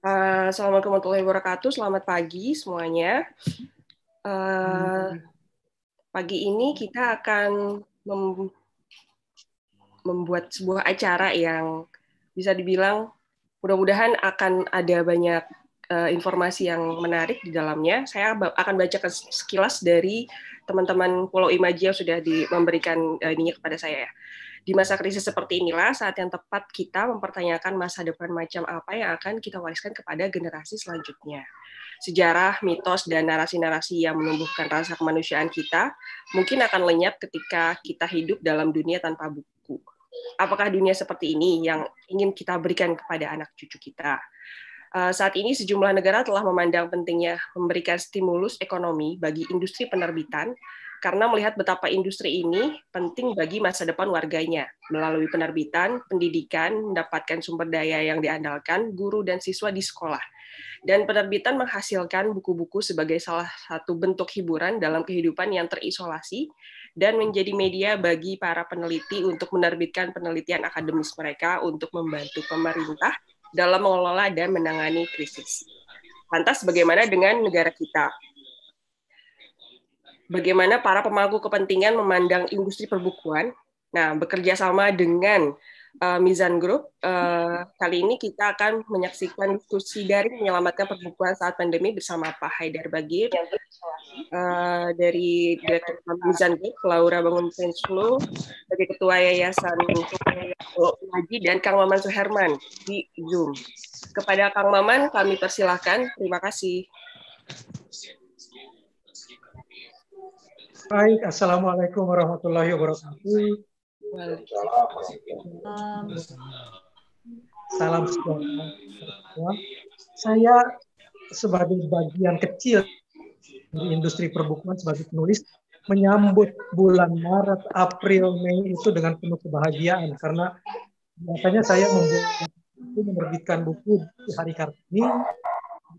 Assalamualaikum warahmatullahi wabarakatuh. Selamat pagi semuanya. Pagi ini kita akan membuat sebuah acara yang bisa dibilang mudah-mudahan akan ada banyak informasi yang menarik di dalamnya. Saya akan bacakan sekilas dari teman-teman Pulau Imaji yang sudah memberikan ininya kepada saya ya. Di masa krisis seperti inilah saat yang tepat kita mempertanyakan masa depan macam apa yang akan kita wariskan kepada generasi selanjutnya. Sejarah, mitos, dan narasi-narasi yang menumbuhkan rasa kemanusiaan kita mungkin akan lenyap ketika kita hidup dalam dunia tanpa buku. Apakah dunia seperti ini yang ingin kita berikan kepada anak cucu kita? Saat ini sejumlah negara telah memandang pentingnya memberikan stimulus ekonomi bagi industri penerbitan karena melihat betapa industri ini penting bagi masa depan warganya. Melalui penerbitan, pendidikan, mendapatkan sumber daya yang diandalkan guru dan siswa di sekolah. Dan penerbitan menghasilkan buku-buku sebagai salah satu bentuk hiburan dalam kehidupan yang terisolasi dan menjadi media bagi para peneliti untuk menerbitkan penelitian akademis mereka untuk membantu pemerintah dalam mengelola dan menangani krisis. Lantas bagaimana dengan negara kita? Bagaimana para pemangku kepentingan memandang industri perbukuan? Nah, bekerja sama dengan Mizan Group, kali ini kita akan menyaksikan diskusi daring menyelamatkan perbukuan saat pandemi bersama Pak Haidar Bagir, dari Direktur Mizan Group, Laura Bangun Penslo, sebagai Ketua Yayasan Haji, dan Kang Maman Suherman di Zoom. Kepada Kang Maman, kami persilahkan. Terima kasih. Baik, Assalamualaikum warahmatullahi wabarakatuh. Salam sejahtera. Saya sebagai bagian kecil di industri perbukuan sebagai penulis menyambut bulan Maret, April, Mei itu dengan penuh kebahagiaan karena biasanya saya menerbitkan buku di hari Kartini,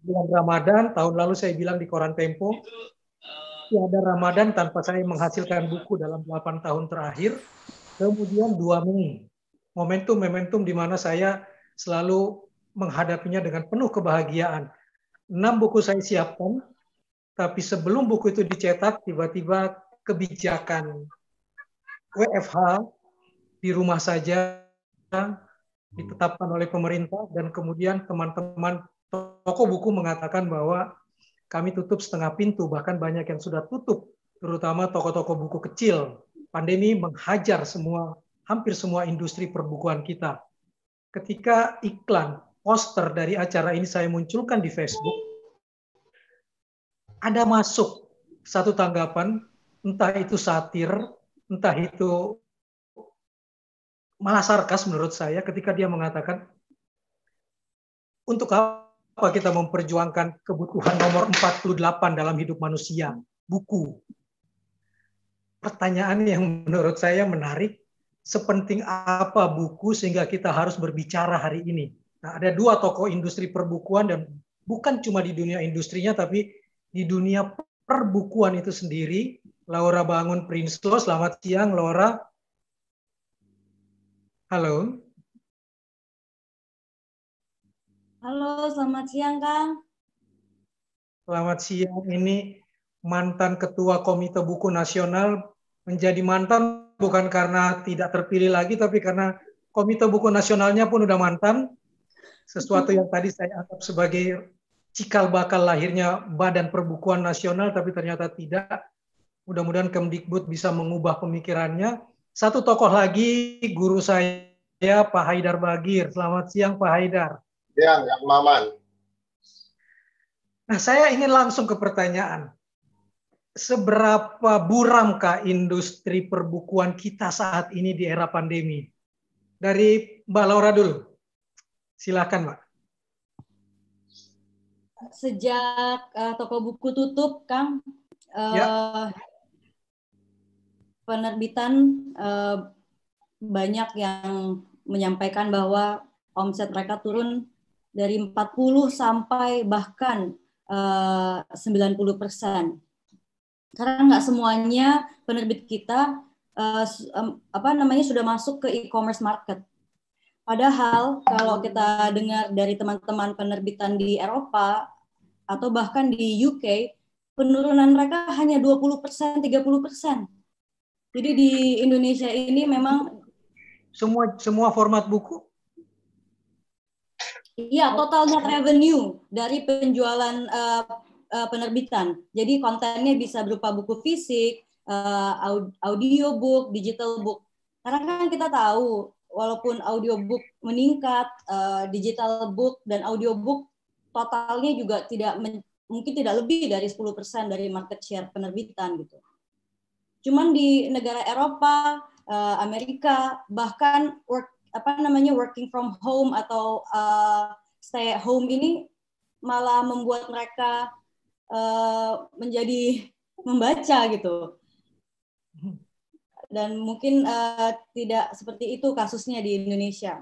bulan Ramadan. Tahun lalu saya bilang di koran Tempo, tiada Ramadan tanpa saya menghasilkan buku dalam 8 tahun terakhir. Kemudian 2 Mei, momentum di mana saya selalu menghadapinya dengan penuh kebahagiaan. 6 buku saya siapkan, tapi sebelum buku itu dicetak, tiba-tiba kebijakan WFH di rumah saja ditetapkan oleh pemerintah, dan kemudian teman-teman toko buku mengatakan bahwa kami tutup setengah pintu, bahkan banyak yang sudah tutup, terutama toko-toko buku kecil. Pandemi menghajar hampir semua industri perbukuan kita. Ketika iklan, poster dari acara ini saya munculkan di Facebook, ada masuk satu tanggapan, entah itu satir, entah itu malah sarkas menurut saya, ketika dia mengatakan, untuk apa kita memperjuangkan kebutuhan nomor 48 dalam hidup manusia, buku. Pertanyaan yang menurut saya menarik, sepenting apa buku sehingga kita harus berbicara hari ini. Nah, ada 2 tokoh industri perbukuan, dan bukan cuma di dunia industrinya, tapi di dunia perbukuan itu sendiri. Laura Bangun Prinslo, selamat siang Laura. Halo. Halo, selamat siang Kang. Selamat siang, ini mantan Ketua Komite Buku Nasional, menjadi mantan bukan karena tidak terpilih lagi, tapi karena Komite Buku Nasionalnya pun udah mantan, sesuatu yang tadi saya anggap sebagai cikal bakal lahirnya Badan Perbukuan Nasional, tapi ternyata tidak. Mudah-mudahan Kemdikbud bisa mengubah pemikirannya. Satu tokoh lagi, guru saya, Pak Haidar Bagir. Selamat siang Pak Haidar. Siang, Kang Maman. Nah, saya ingin langsung ke pertanyaan. Seberapa buramkah industri perbukuan kita saat ini di era pandemi? Dari Mbak Laura dulu. Silakan, Mbak. Sejak toko buku tutup, Kang, penerbitan banyak yang menyampaikan bahwa omset mereka turun dari 40 sampai bahkan 90%. Karena nggak semuanya penerbit kita sudah masuk ke e-commerce market. Padahal kalau kita dengar dari teman-teman penerbitan di Eropa atau bahkan di UK, penurunan mereka hanya 20%, 30%. Jadi di Indonesia ini memang semua format buku? Iya, total net revenue dari penjualan penerbitan. Jadi kontennya bisa berupa buku fisik, audiobook, digital book. Karena kan kita tahu, walaupun audiobook meningkat, digital book dan audiobook totalnya juga mungkin tidak lebih dari 10% dari market share penerbitan gitu. Cuman di negara Eropa, Amerika, bahkan working from home atau stay at home ini malah membuat mereka menjadi membaca gitu. Dan mungkin tidak seperti itu kasusnya di Indonesia.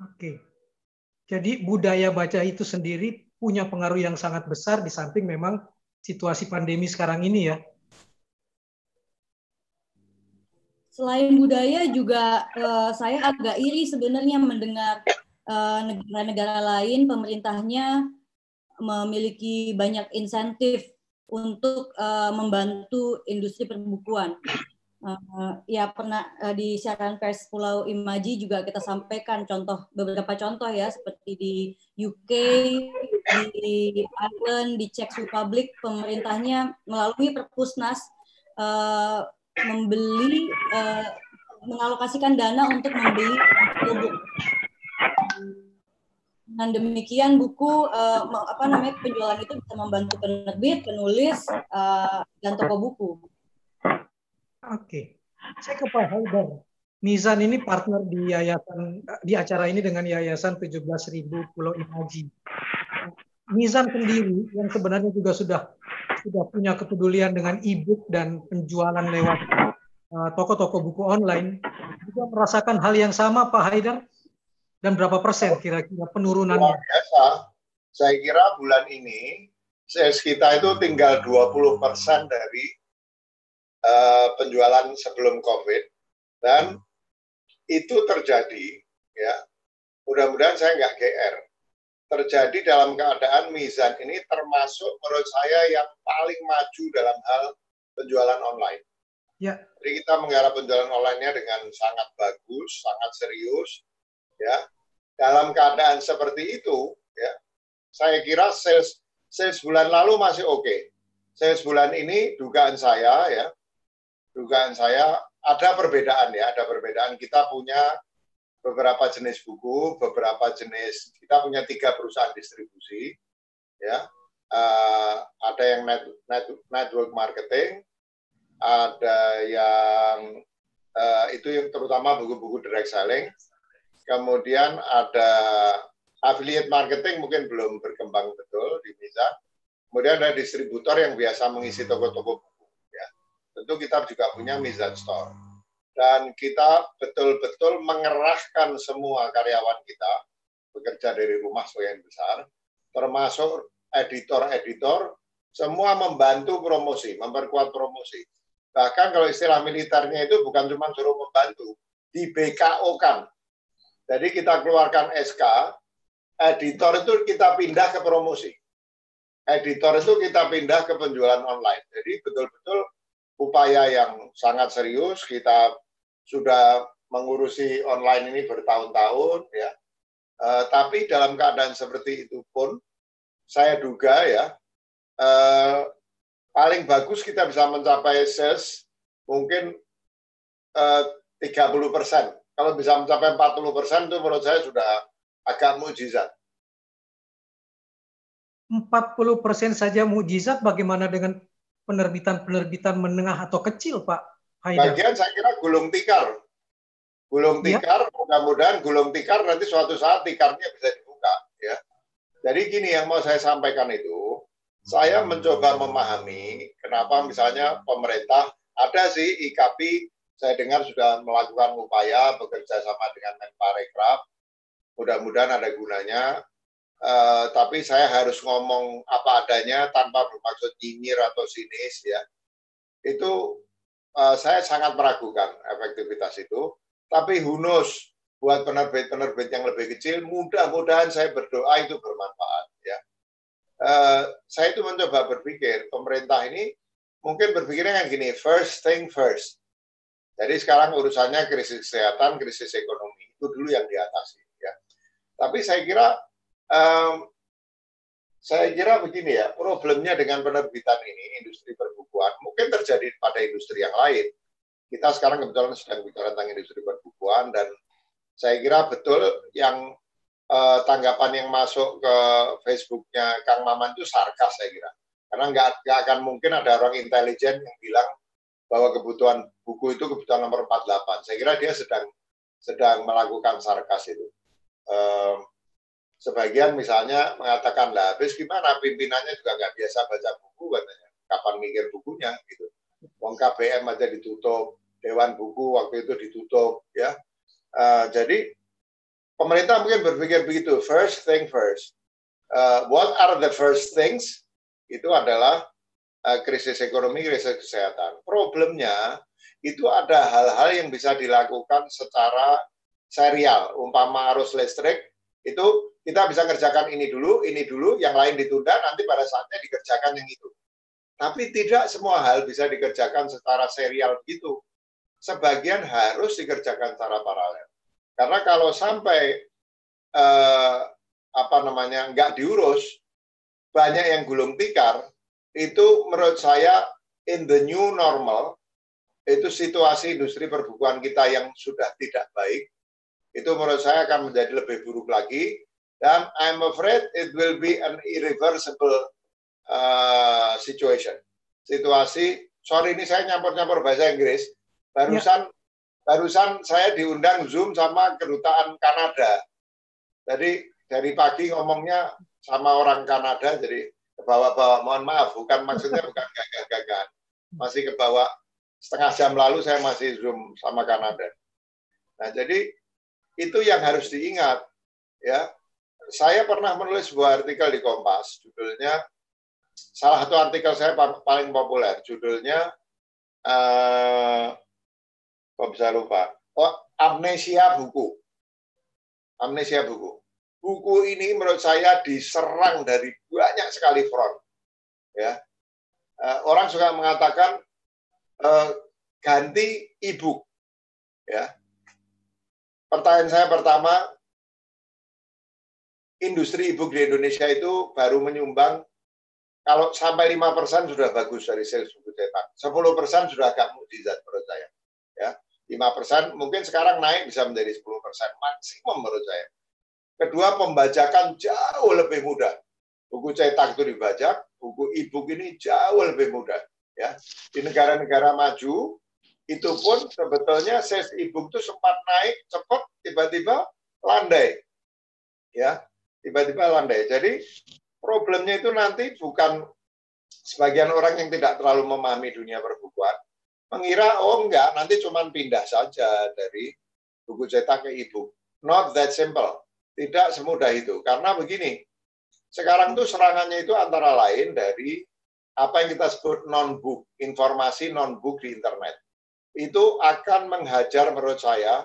Oke. Jadi budaya baca itu sendiri punya pengaruh yang sangat besar di samping memang situasi pandemi sekarang ini ya. Selain budaya juga saya agak iri sebenarnya mendengar negara-negara lain pemerintahnya memiliki banyak insentif untuk membantu industri perbukuan. Ya pernah di siaran pers Pulau Imaji juga kita sampaikan beberapa contoh ya, seperti di UK, di Ireland, di Czech Republic, pemerintahnya melalui Perpusnas mengalokasikan dana untuk membeli buku. Dengan demikian buku penjualan itu bisa membantu penerbit, penulis, dan toko buku. Oke, saya ke Pak Haidar. Mizan ini partner di acara ini dengan Yayasan 17.000 Pulau Imaji. Mizan sendiri yang sebenarnya juga sudah punya kepedulian dengan e-book dan penjualan lewat toko-toko buku online, juga merasakan hal yang sama, Pak Haidar? Dan berapa persen kira-kira penurunannya? Luar biasa. Saya kira bulan ini sales kita itu tinggal 20% dari penjualan sebelum COVID, dan itu terjadi, ya. Mudah-mudahan saya nggak GR. Terjadi dalam keadaan Mizan ini termasuk menurut saya yang paling maju dalam hal penjualan online. Ya. Jadi kita menggarap penjualan online-nya dengan sangat bagus, sangat serius, ya. Dalam keadaan seperti itu, ya, saya kira sales bulan lalu masih oke. Sales bulan ini dugaan saya ada perbedaan ya, ada perbedaan. Kita punya beberapa jenis buku, kita punya 3 perusahaan distribusi, ya. Ada yang network marketing, ada yang itu yang terutama buku-buku direct selling. Kemudian ada affiliate marketing, mungkin belum berkembang betul di Mizan. Kemudian ada distributor yang biasa mengisi toko-toko buku. Ya. Tentu kita juga punya Mizan Store. Dan kita betul-betul mengerahkan semua karyawan kita bekerja dari rumah sebagian besar, termasuk editor-editor, semua membantu promosi, memperkuat promosi. Bahkan kalau istilah militernya itu bukan cuma suruh membantu, di BKO-kan. Jadi kita keluarkan SK, editor itu kita pindah ke promosi. Editor itu kita pindah ke penjualan online. Jadi betul-betul upaya yang sangat serius. Kita sudah mengurusi online ini bertahun-tahun, ya. Tapi dalam keadaan seperti itu pun, saya duga ya, paling bagus kita bisa mencapai sales mungkin 30%. Kalau bisa mencapai 40% itu menurut saya sudah agak mukjizat. 40% saja mukjizat, bagaimana dengan penerbitan-penerbitan menengah atau kecil, Pak Haidar? Bagian saya kira gulung tikar. Gulung tikar, ya. Mudah-mudahan gulung tikar nanti suatu saat tikarnya bisa dibuka. Ya. Jadi gini yang mau saya sampaikan itu, saya mencoba memahami kenapa misalnya pemerintah, ada sih IKP, saya dengar sudah melakukan upaya bekerja sama dengan Menparekraf, mudah-mudahan ada gunanya, tapi saya harus ngomong apa adanya tanpa bermaksud nyinyir atau sinis, ya. Itu saya sangat meragukan efektivitas itu, tapi who knows, buat penerbit-penerbit yang lebih kecil, mudah-mudahan saya berdoa itu bermanfaat. Ya. Saya itu mencoba berpikir, pemerintah ini mungkin berpikirnya kan gini, first thing first. Jadi sekarang urusannya krisis kesehatan, krisis ekonomi, itu dulu yang diatasi. Ya. Tapi saya kira begini ya, problemnya dengan penerbitan ini, industri perbukuan, mungkin terjadi pada industri yang lain. Kita sekarang kebetulan sedang bicara tentang industri perbukuan, dan saya kira betul yang tanggapan yang masuk ke Facebooknya Kang Maman itu sarkas, saya kira. Karena nggak akan mungkin ada orang intelijen yang bilang bahwa kebutuhan buku itu kebutuhan nomor 48. Saya kira dia sedang melakukan sarkas itu. Sebagian misalnya mengatakan, lah habis gimana, pimpinannya juga nggak biasa baca buku katanya. Kapan mikir bukunya gitu. Wong KBM aja ditutup, Dewan Buku waktu itu ditutup, ya. Jadi pemerintah mungkin berpikir begitu, first thing first. What are the first things? Itu adalah krisis ekonomi, krisis kesehatan. Problemnya itu ada hal-hal yang bisa dilakukan secara serial. Umpama arus listrik, itu kita bisa kerjakan ini dulu, yang lain ditunda, nanti pada saatnya dikerjakan yang itu. Tapi tidak semua hal bisa dikerjakan secara serial begitu. Sebagian harus dikerjakan secara paralel. Karena kalau sampai nggak diurus, banyak yang gulung tikar, itu menurut saya in the new normal, itu situasi industri perbukuan kita yang sudah tidak baik, itu menurut saya akan menjadi lebih buruk lagi, dan I'm afraid it will be an irreversible situation. Situasi, sorry ini saya nyampur-nyampur bahasa Inggris, barusan saya diundang Zoom sama kedutaan Kanada. Jadi dari pagi ngomongnya sama orang Kanada, jadi kebawa-bawa, mohon maaf, maksudnya bukan gagah-gagahan. Masih kebawa, setengah jam lalu saya masih Zoom sama Kanada. Nah, jadi itu yang harus diingat. Ya, saya pernah menulis sebuah artikel di Kompas, judulnya, salah satu artikel saya paling populer, judulnya, kok bisa lupa, amnesia buku. Amnesia buku. Buku ini menurut saya diserang dari banyak sekali front. Ya, orang suka mengatakan ganti e-book. Ya, pertanyaan saya pertama, industri e-book di Indonesia itu baru menyumbang, kalau sampai 5% sudah bagus dari sales buku cetak. 10% sudah agak mukjizat menurut saya. Ya, 5% mungkin sekarang naik bisa menjadi 10% maksimum menurut saya. Kedua, pembajakan jauh lebih mudah. Buku cetak itu dibajak, buku e-book ini jauh lebih mudah. Ya, di negara-negara maju itu pun sebetulnya sales e-book itu sempat naik cepat, tiba-tiba landai. Ya, tiba-tiba landai. Jadi problemnya itu nanti bukan sebagian orang yang tidak terlalu memahami dunia perbukuan mengira, oh enggak, nanti cuma pindah saja dari buku cetak ke e-book. Not that simple. Tidak semudah itu. Karena begini, sekarang tuh serangannya itu antara lain dari apa yang kita sebut non-book, informasi non-book di internet. Itu akan menghajar menurut saya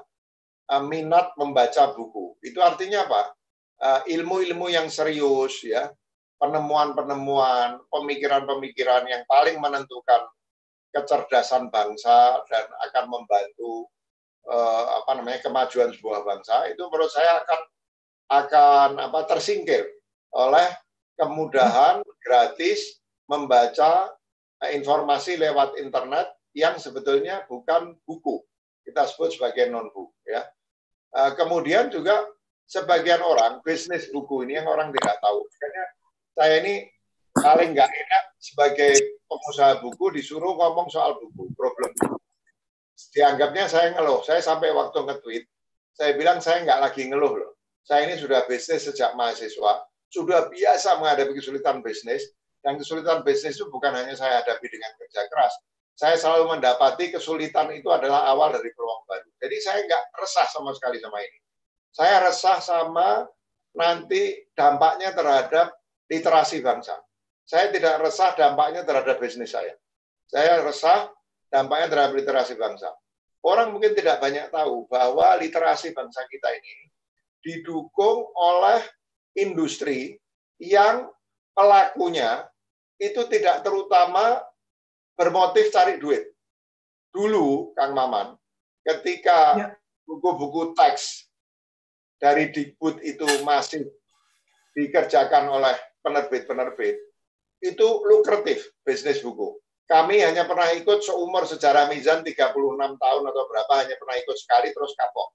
minat membaca buku. Itu artinya apa? Ilmu-ilmu yang serius, ya, penemuan-penemuan, pemikiran-pemikiran yang paling menentukan kecerdasan bangsa dan akan membantu kemajuan sebuah bangsa, itu menurut saya akan tersingkir oleh kemudahan gratis membaca informasi lewat internet yang sebetulnya bukan buku, kita sebut sebagai non-book. Ya. Kemudian juga sebagian orang bisnis buku ini yang orang tidak tahu. Makanya saya ini paling nggak enak sebagai pengusaha buku disuruh ngomong soal buku, problem buku. Dianggapnya saya ngeluh. Saya sampai waktu nge-tweet, saya bilang saya nggak lagi ngeluh loh. Saya ini sudah bisnis sejak mahasiswa, sudah biasa menghadapi kesulitan bisnis, dan kesulitan bisnis itu bukan hanya saya hadapi dengan kerja keras. Saya selalu mendapati kesulitan itu adalah awal dari peluang baru. Jadi saya nggak resah sama sekali sama ini. Saya resah sama nanti dampaknya terhadap literasi bangsa. Saya tidak resah dampaknya terhadap bisnis saya. Saya resah dampaknya terhadap literasi bangsa. orang mungkin tidak banyak tahu bahwa literasi bangsa kita ini didukung oleh industri yang pelakunya itu tidak terutama bermotif cari duit. Dulu, Kang Maman, ketika buku-buku teks dari Dikbud itu masih dikerjakan oleh penerbit-penerbit, itu lukratif bisnis buku. Kami hanya pernah ikut seumur sejarah Mizan 36 tahun atau berapa, hanya pernah ikut sekali terus kapok.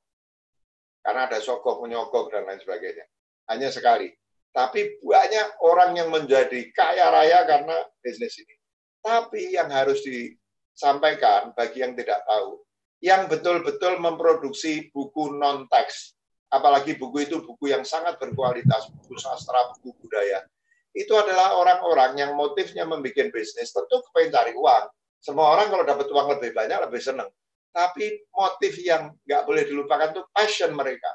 Karena ada sogok menyogok dan lain sebagainya. Hanya sekali. Tapi banyak orang yang menjadi kaya raya karena bisnis ini. Tapi yang harus disampaikan bagi yang tidak tahu, yang betul-betul memproduksi buku non-teks, apalagi buku itu buku yang sangat berkualitas, buku sastra, buku budaya, itu adalah orang-orang yang motifnya membuat bisnis, tentu kepengen cari uang. Semua orang kalau dapat uang lebih banyak, lebih senang. Tapi motif yang nggak boleh dilupakan itu passion mereka.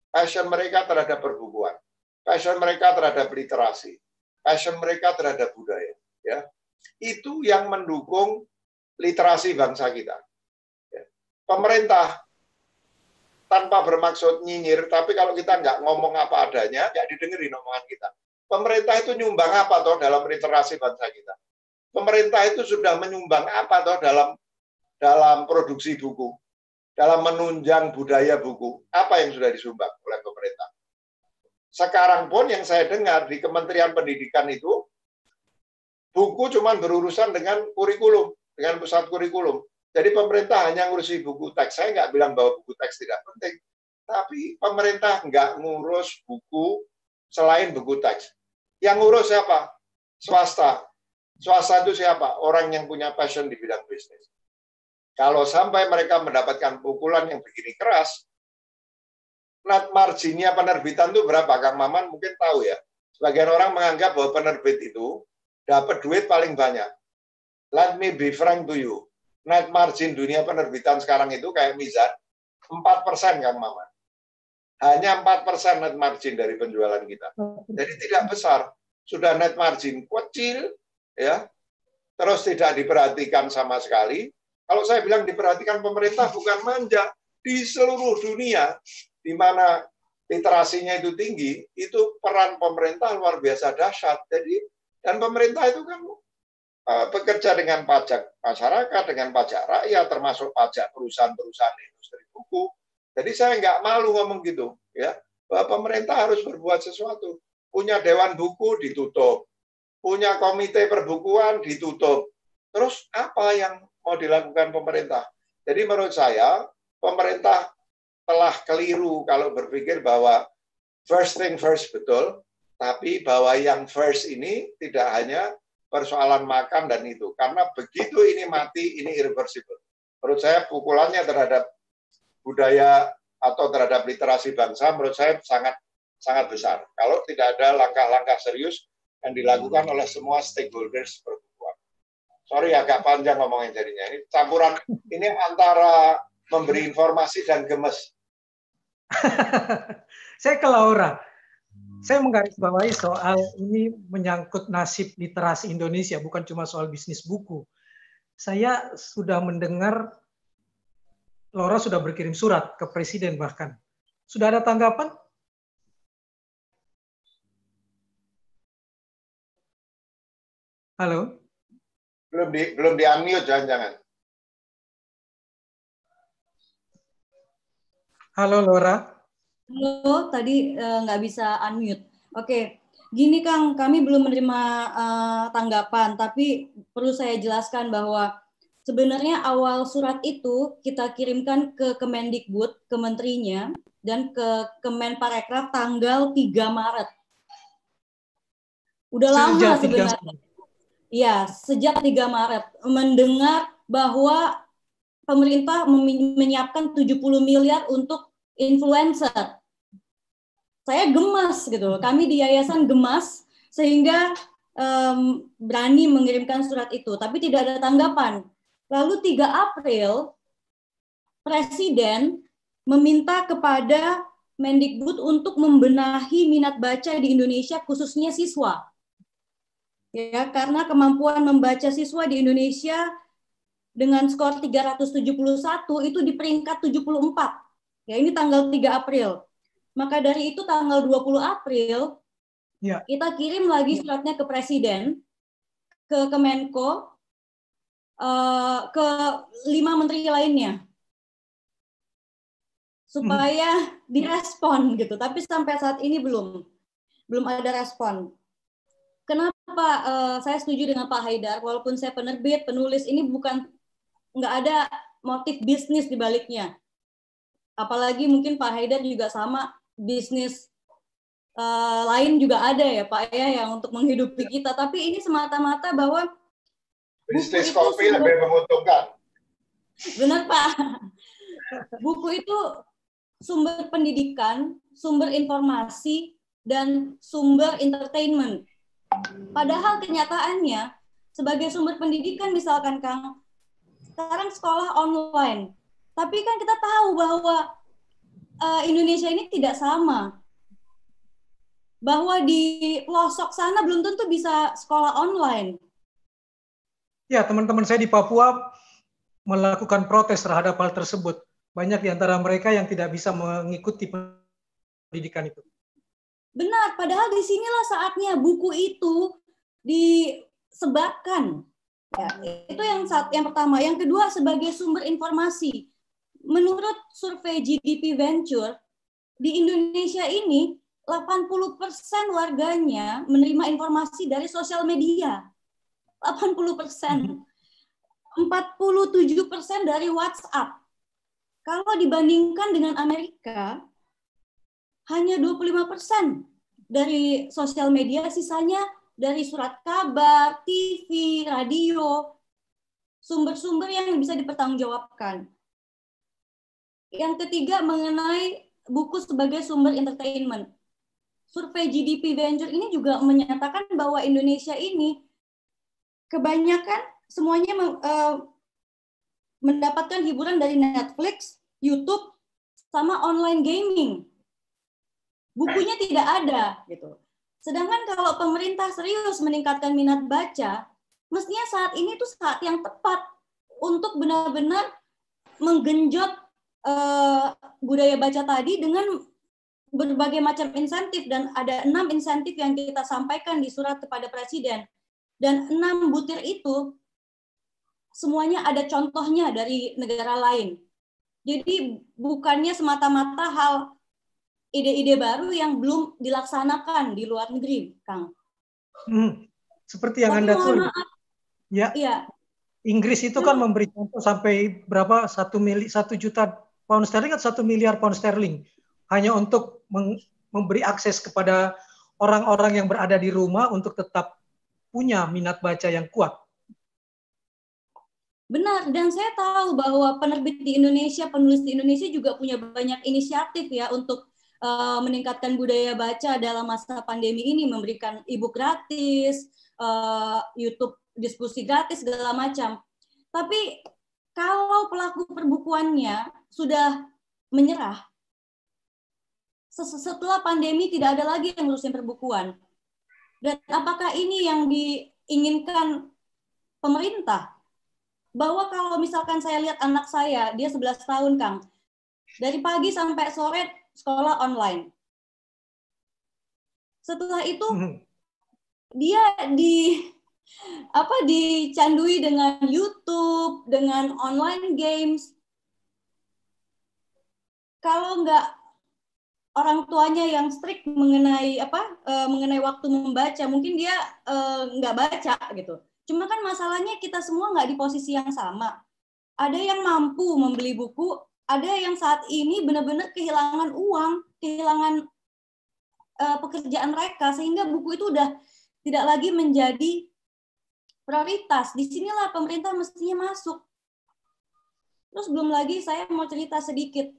Passion mereka terhadap perbukuan. Passion mereka terhadap literasi. Passion mereka terhadap budaya. Ya. Itu yang mendukung literasi bangsa kita. Ya. Pemerintah tanpa bermaksud nyinyir, tapi kalau kita nggak ngomong apa adanya, nggak didengerin omongan kita. Pemerintah itu nyumbang apa toh dalam literasi bangsa kita? Pemerintah itu sudah menyumbang apa toh dalam produksi buku, dalam menunjang budaya buku? Apa yang sudah disumbang oleh pemerintah? Sekarang pun yang saya dengar di Kementerian Pendidikan itu, buku cuma berurusan dengan kurikulum, dengan pusat kurikulum. Jadi pemerintah hanya ngurusi buku teks. Saya nggak bilang bahwa buku teks tidak penting, tapi pemerintah nggak ngurus buku selain buku teks. Yang ngurus siapa? Swasta. Swasta itu siapa? Orang yang punya passion di bidang bisnis. Kalau sampai mereka mendapatkan pukulan yang begini keras, net marginnya penerbitan itu berapa? Kang Maman mungkin tahu ya. Sebagian orang menganggap bahwa penerbit itu dapat duit paling banyak. Let me be frank to you. Net margin dunia penerbitan sekarang itu kayak Mizan, 4% Kang Maman. Hanya 4% net margin dari penjualan kita. Jadi tidak besar. Sudah net margin kecil, ya. Terus tidak diperhatikan sama sekali. Kalau saya bilang diperhatikan pemerintah bukan manja. Di seluruh dunia, di mana literasinya itu tinggi, itu peran pemerintah luar biasa dahsyat. Jadi, dan pemerintah itu kan bekerja dengan pajak masyarakat, dengan pajak rakyat, termasuk pajak perusahaan-perusahaan industri buku. Jadi saya nggak malu ngomong gitu, ya, bahwa pemerintah harus berbuat sesuatu. Punya dewan buku ditutup, punya komite perbukuan ditutup. Terus apa yang mau dilakukan pemerintah? Jadi menurut saya pemerintah telah keliru kalau berpikir bahwa first thing first betul, tapi bahwa yang first ini tidak hanya persoalan makan dan itu, karena begitu ini mati ini irreversible. Menurut saya pukulannya terhadap budaya atau terhadap literasi bangsa menurut saya sangat besar. Kalau tidak ada langkah-langkah serius yang dilakukan oleh semua stakeholders perbukuan. Sorry agak panjang ngomongin jadinya. Ini campuran ini antara memberi informasi dan gemes. Saya ke Laura. Saya menggarisbawahi soal ini menyangkut nasib literasi Indonesia, bukan cuma soal bisnis buku. Saya sudah mendengar Laura sudah berkirim surat ke Presiden bahkan. Sudah ada tanggapan? Halo? Belum di-unmute jangan-jangan. Halo Laura. Halo, tadi nggak bisa unmute. Oke, gini Kang, kami belum menerima tanggapan, tapi perlu saya jelaskan bahwa sebenarnya awal surat itu kita kirimkan ke Kemendikbud, ke menterinya, dan ke Kemenparekraf tanggal 3 Maret. Udah lama sebenarnya. Ya, sejak 3 Maret. Mendengar bahwa pemerintah menyiapkan 70 miliar untuk influencer. Saya gemas gitu. Kami di yayasan gemas sehingga berani mengirimkan surat itu, tapi tidak ada tanggapan. Lalu 3 April, Presiden meminta kepada Mendikbud untuk membenahi minat baca di Indonesia, khususnya siswa. Ya, karena kemampuan membaca siswa di Indonesia dengan skor 371 itu di peringkat 74. Ya, ini tanggal 3 April. Maka dari itu tanggal 20 April kita kirim lagi suratnya ke Presiden, ke Kemenko, ke 5 menteri lainnya supaya direspon gitu. Tapi sampai saat ini belum ada respon. Kenapa saya setuju dengan Pak Haidar, walaupun saya penerbit, penulis, ini nggak ada motif bisnis di baliknya. Apalagi mungkin Pak Haidar juga sama, bisnis lain juga ada ya Pak ya, yang untuk menghidupi kita. Tapi ini semata-mata bahwa bisnis kopi lebih menguntungkan. Benar Pak. Buku itu sumber pendidikan, sumber informasi, dan sumber entertainment. Padahal kenyataannya sebagai sumber pendidikan misalkan Kang, sekarang sekolah online. Tapi kan kita tahu bahwa Indonesia ini tidak sama. Bahwa di pelosok sana belum tentu bisa sekolah online. Ya, teman-teman saya di Papua melakukan protes terhadap hal tersebut. Banyak di antara mereka yang tidak bisa mengikuti pendidikan itu. Benar, padahal di sinilah saatnya buku itu disebarkan. Ya, itu yang pertama. Yang kedua, sebagai sumber informasi. Menurut survei GDP Venture, di Indonesia ini 80% warganya menerima informasi dari sosial media. 80%. 47% dari WhatsApp. Kalau dibandingkan dengan Amerika, hanya 25% dari sosial media, sisanya dari surat kabar, TV, radio, sumber-sumber yang bisa dipertanggungjawabkan. Yang ketiga, mengenai buku sebagai sumber entertainment. Survei GDP Venture ini juga menyatakan bahwa Indonesia ini kebanyakan semuanya mendapatkan hiburan dari Netflix, YouTube, sama online gaming. Bukunya tidak ada, gitu. Sedangkan kalau pemerintah serius meningkatkan minat baca, mestinya saat ini tuh saat yang tepat untuk benar-benar menggenjot budaya baca tadi dengan berbagai macam insentif, dan ada 6 insentif yang kita sampaikan di surat kepada Presiden. Dan 6 butir itu semuanya ada contohnya dari negara lain. Jadi bukannya semata-mata hal ide-ide baru yang belum dilaksanakan di luar negeri, Kang. Seperti yang Anda tulis. Ya. Iya. Inggris itu kan memberi contoh sampai berapa 1 juta pound sterling atau 1 miliar pound sterling hanya untuk memberi akses kepada orang-orang yang berada di rumah untuk tetap punya minat baca yang kuat. Benar, dan saya tahu bahwa penerbit di Indonesia, penulis di Indonesia juga punya banyak inisiatif ya untuk meningkatkan budaya baca dalam masa pandemi ini, memberikan e-book gratis, YouTube diskusi gratis, segala macam. Tapi kalau pelaku perbukuannya sudah menyerah, setelah pandemi tidak ada lagi yang ngurusin perbukuan. Dan apakah ini yang diinginkan pemerintah? Bahwa kalau misalkan saya lihat anak saya, dia 11 tahun, Kang, dari pagi sampai sore sekolah online. Setelah itu dia dicandui dengan YouTube, dengan online games. Kalau nggak orang tuanya yang strict mengenai mengenai waktu membaca, mungkin dia nggak baca gitu. Cuma kan masalahnya kita semua nggak di posisi yang sama. Ada yang mampu membeli buku, ada yang saat ini benar-benar kehilangan uang, kehilangan pekerjaan mereka, sehingga buku itu udah tidak lagi menjadi prioritas. Disinilah pemerintah mestinya masuk. Terus belum lagi saya mau cerita sedikit.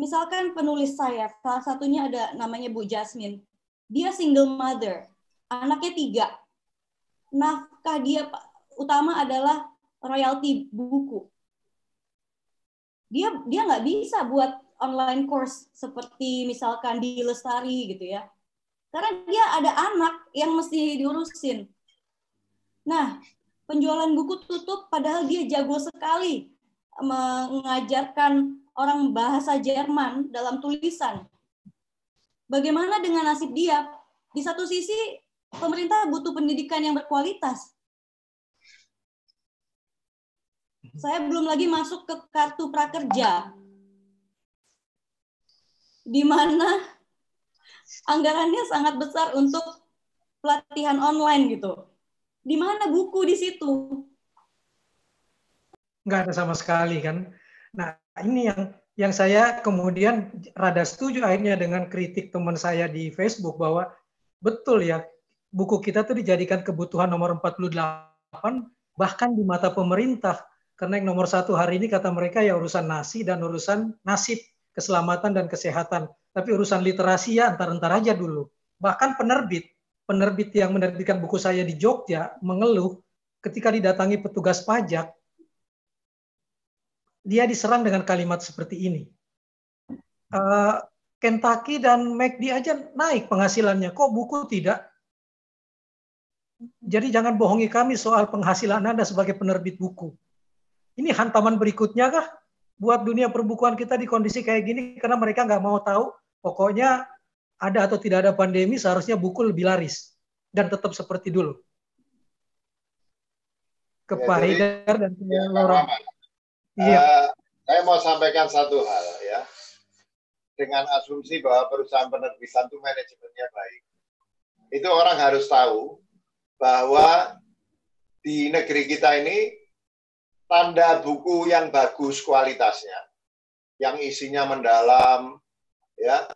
Misalkan penulis saya, salah satunya ada namanya Bu Jasmine. Dia single mother, anaknya 3. Nafkah dia utama adalah royalti buku. Dia nggak bisa buat online course seperti misalkan di Lestari gitu ya. Karena dia ada anak yang mesti diurusin. Nah, penjualan buku tutup padahal dia jago sekali mengajarkan orang bahasa Jerman dalam tulisan. Bagaimana dengan nasib dia? Di satu sisi, pemerintah butuh pendidikan yang berkualitas. Saya belum lagi masuk ke kartu prakerja, di mana anggarannya sangat besar untuk pelatihan online gitu. Di mana buku di situ? Nggak ada sama sekali kan. Nah, ini yang saya kemudian rada setuju akhirnya dengan kritik teman saya di Facebook bahwa betul ya, buku kita tuh dijadikan kebutuhan nomor 48 bahkan di mata pemerintah. Karena yang nomor 1 hari ini kata mereka ya urusan nasi dan urusan nasib, keselamatan dan kesehatan. Tapi urusan literasi ya antar-antar aja dulu. Bahkan penerbit yang menerbitkan buku saya di Jogja mengeluh ketika didatangi petugas pajak, dia diserang dengan kalimat seperti ini. Kentucky dan McD aja naik penghasilannya, kok buku tidak? Jadi jangan bohongi kami soal penghasilan Anda sebagai penerbit buku. Ini hantaman berikutnya kah buat dunia perbukuan kita di kondisi kayak gini, karena mereka nggak mau tahu, pokoknya ada atau tidak ada pandemi, seharusnya buku lebih laris dan tetap seperti dulu. Ke Pak Haidar dan ke Laura. Iya. Saya mau sampaikan satu hal ya. Dengan asumsi bahwa perusahaan penerbitan itu manajemennya baik. Itu orang harus tahu bahwa di negeri kita ini tanda buku yang bagus kualitasnya, yang isinya mendalam, ya.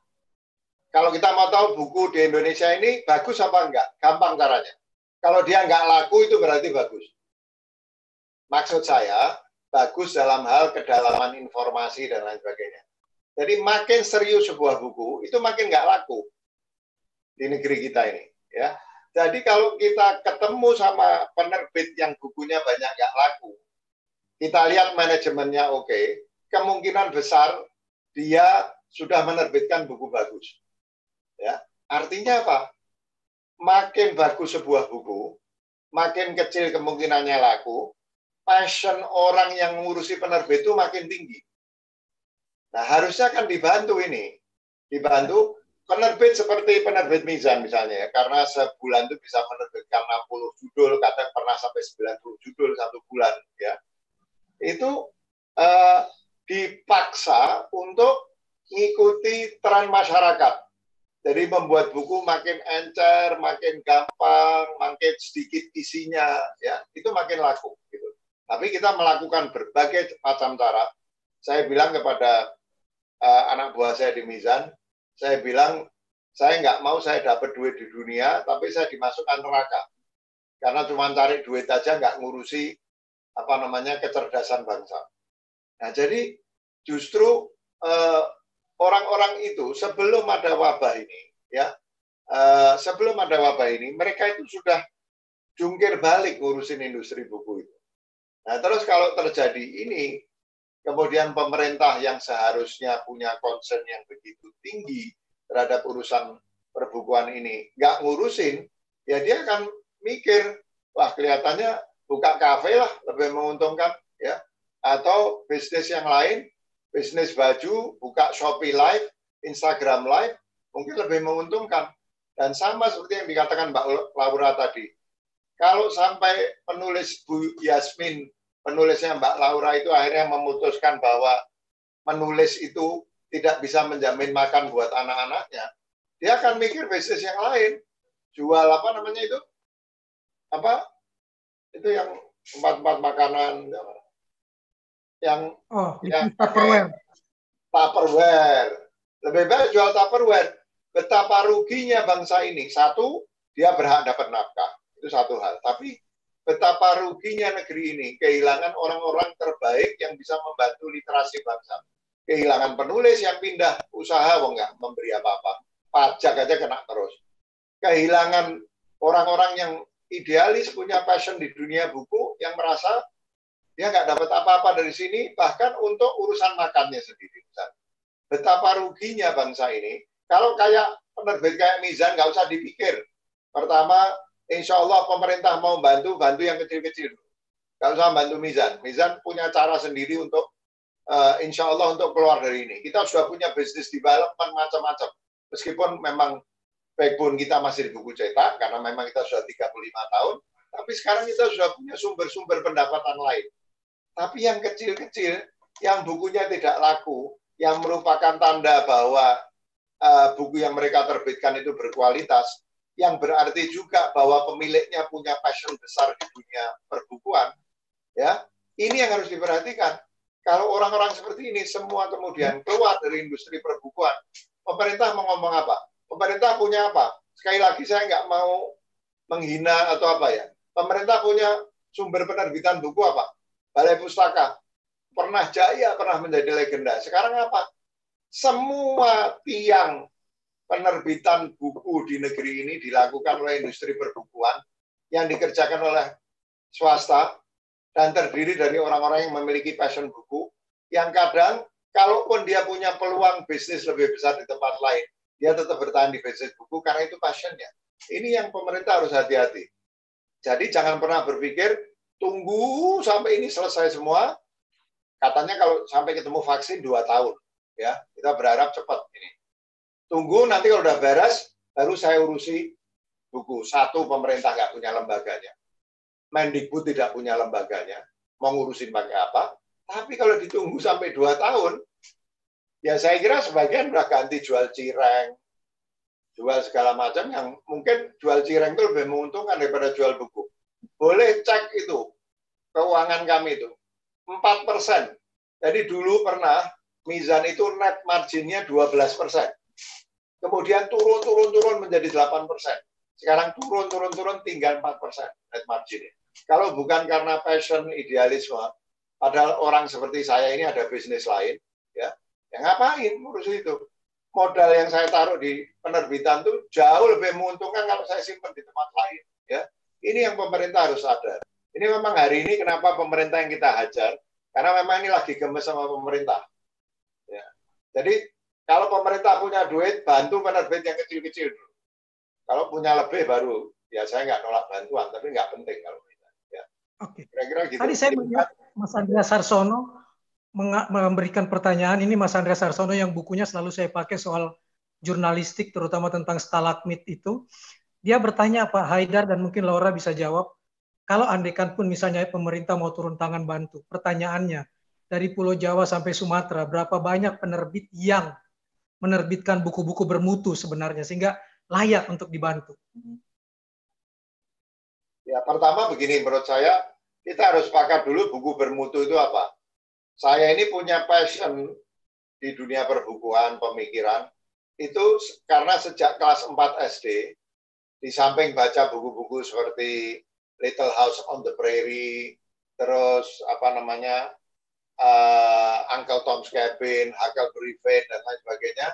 Kalau kita mau tahu buku di Indonesia ini bagus apa enggak, gampang caranya. Kalau dia enggak laku itu berarti bagus. Maksud saya, bagus dalam hal kedalaman informasi dan lain sebagainya. Jadi makin serius sebuah buku, itu makin nggak laku di negeri kita ini. Ya. Jadi kalau kita ketemu sama penerbit yang bukunya banyak nggak laku, kita lihat manajemennya oke, kemungkinan besar dia sudah menerbitkan buku bagus. Ya. Artinya apa? Makin bagus sebuah buku, makin kecil kemungkinannya laku, passion orang yang ngurusi penerbit itu makin tinggi. Nah, harusnya kan dibantu ini. Dibantu penerbit seperti penerbit Mizan misalnya ya, karena sebulan itu bisa menerbitkan 60 judul, kadang pernah sampai 90 judul satu bulan ya. Itu dipaksa untuk mengikuti tren masyarakat. Jadi membuat buku makin encer, makin gampang, makin sedikit isinya ya, itu makin laku gitu. Tapi kita melakukan berbagai macam cara. Saya bilang kepada anak buah saya di Mizan, saya bilang, saya nggak mau saya dapat duit di dunia, tapi saya dimasukkan neraka. Karena cuma cari duit aja, nggak ngurusi kecerdasan bangsa. Nah, jadi justru orang-orang itu sebelum ada wabah ini, ya, mereka itu sudah jungkir balik ngurusin industri buku itu. Nah, terus kalau terjadi ini, kemudian pemerintah yang seharusnya punya concern yang begitu tinggi terhadap urusan perbukuan ini nggak ngurusin, ya dia akan mikir, wah kelihatannya buka kafe lah lebih menguntungkan, ya, atau bisnis yang lain, bisnis baju, buka Shopee Live, Instagram Live, mungkin lebih menguntungkan. Dan sama seperti yang dikatakan Mbak Laura tadi, kalau sampai penulis Bu Yasmin, penulisnya Mbak Laura itu akhirnya memutuskan bahwa menulis itu tidak bisa menjamin makan buat anak-anaknya, dia akan mikir bisnis yang lain. Jual itu yang tempat-tempat makanan yang Tupperware. Lebih baik jual Tupperware. Betapa ruginya bangsa ini. Satu, dia berhak dapat nafkah. Itu satu hal. Tapi betapa ruginya negeri ini, kehilangan orang-orang terbaik yang bisa membantu literasi bangsa. Kehilangan penulis yang pindah usaha, nggak memberi apa-apa. Pajak aja kena terus. Kehilangan orang-orang yang idealis, punya passion di dunia buku, yang merasa dia nggak dapat apa-apa dari sini, bahkan untuk urusan makannya sendiri. Betapa ruginya bangsa ini. Kalau kayak penerbit kayak Mizan, nggak usah dipikir. Pertama, insya Allah pemerintah mau bantu yang kecil-kecil. Kalau saya bantu Mizan, Mizan punya cara sendiri untuk insya Allah untuk keluar dari ini. Kita sudah punya bisnis development macam-macam. Meskipun memang backbone kita masih di buku cetak, karena memang kita sudah 35 tahun, tapi sekarang kita sudah punya sumber-sumber pendapatan lain. Tapi yang kecil-kecil, yang bukunya tidak laku, yang merupakan tanda bahwa buku yang mereka terbitkan itu berkualitas, yang berarti juga bahwa pemiliknya punya passion besar di dunia perbukuan, ya, ini yang harus diperhatikan. Kalau orang-orang seperti ini semua kemudian keluar dari industri perbukuan, pemerintah mau ngomong apa? Pemerintah punya apa? Sekali lagi saya nggak mau menghina atau apa ya. Pemerintah punya sumber penerbitan buku apa? Balai Pustaka. Pernah jaya, pernah menjadi legenda. Sekarang apa? Semua tiang penerbitan buku di negeri ini dilakukan oleh industri perbukuan yang dikerjakan oleh swasta dan terdiri dari orang-orang yang memiliki passion buku, yang kadang kalaupun dia punya peluang bisnis lebih besar di tempat lain, dia tetap bertahan di bisnis buku karena itu passionnya. Ini yang pemerintah harus hati-hati. Jadi jangan pernah berpikir tunggu sampai ini selesai semua. Katanya kalau sampai ketemu vaksin 2 tahun, ya kita berharap cepat ini. Tunggu nanti kalau udah beres, baru saya urusi buku. Satu, pemerintah nggak punya lembaganya. Mendikbud tidak punya lembaganya, mau ngurusin pakai apa. Tapi kalau ditunggu sampai 2 tahun, ya saya kira sebagian udah ganti jual cireng, jual segala macam yang mungkin jual cireng itu lebih menguntungkan daripada jual buku. Boleh cek itu, keuangan kami itu, 4%. Jadi dulu pernah, Mizan itu net marginnya 12%. Kemudian turun menjadi 8%. Sekarang turun tinggal 4% net marginnya. Kalau bukan karena passion, idealisme, padahal orang seperti saya ini ada bisnis lain, ya ngapain ngurus itu? Modal yang saya taruh di penerbitan itu jauh lebih menguntungkan kalau saya simpan di tempat lain. Ya, ini yang pemerintah harus sadar. Ini memang hari ini kenapa pemerintah yang kita hajar, karena memang ini lagi gemes sama pemerintah. Ya. Jadi kalau pemerintah punya duit, bantu penerbit yang kecil-kecil dulu. Kalau punya lebih baru, ya saya nggak nolak bantuan, tapi nggak penting kalau Oke. Kira-kira gitu. Tadi saya melihat Mas Andreas Sarsono memberikan pertanyaan. Ini Mas Andreas Sarsono yang bukunya selalu saya pakai soal jurnalistik, terutama tentang stalagmit itu. Dia bertanya, Pak Haidar dan mungkin Laura bisa jawab, kalau andaikan pun misalnya pemerintah mau turun tangan bantu, pertanyaannya, dari Pulau Jawa sampai Sumatera, berapa banyak penerbit yang menerbitkan buku-buku bermutu sebenarnya, sehingga layak untuk dibantu? Ya, pertama begini, menurut saya, kita harus sepakat dulu buku bermutu itu apa. Saya ini punya passion di dunia perbukuan, pemikiran, itu karena sejak kelas 4 SD, di samping baca buku-buku seperti Little House on the Prairie, terus Uncle Tom's Cabin, Huckleberry Finn, dan lain sebagainya,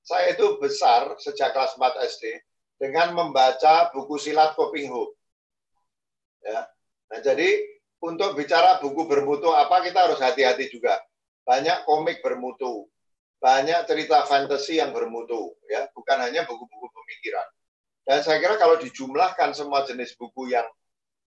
saya itu besar sejak kelas 4 SD dengan membaca buku silat Koping Hoop. Ya. Nah, jadi untuk bicara buku bermutu apa, kita harus hati-hati juga. Banyak komik bermutu, banyak cerita fantasi yang bermutu, ya, bukan hanya buku-buku pemikiran. Dan saya kira kalau dijumlahkan semua jenis buku yang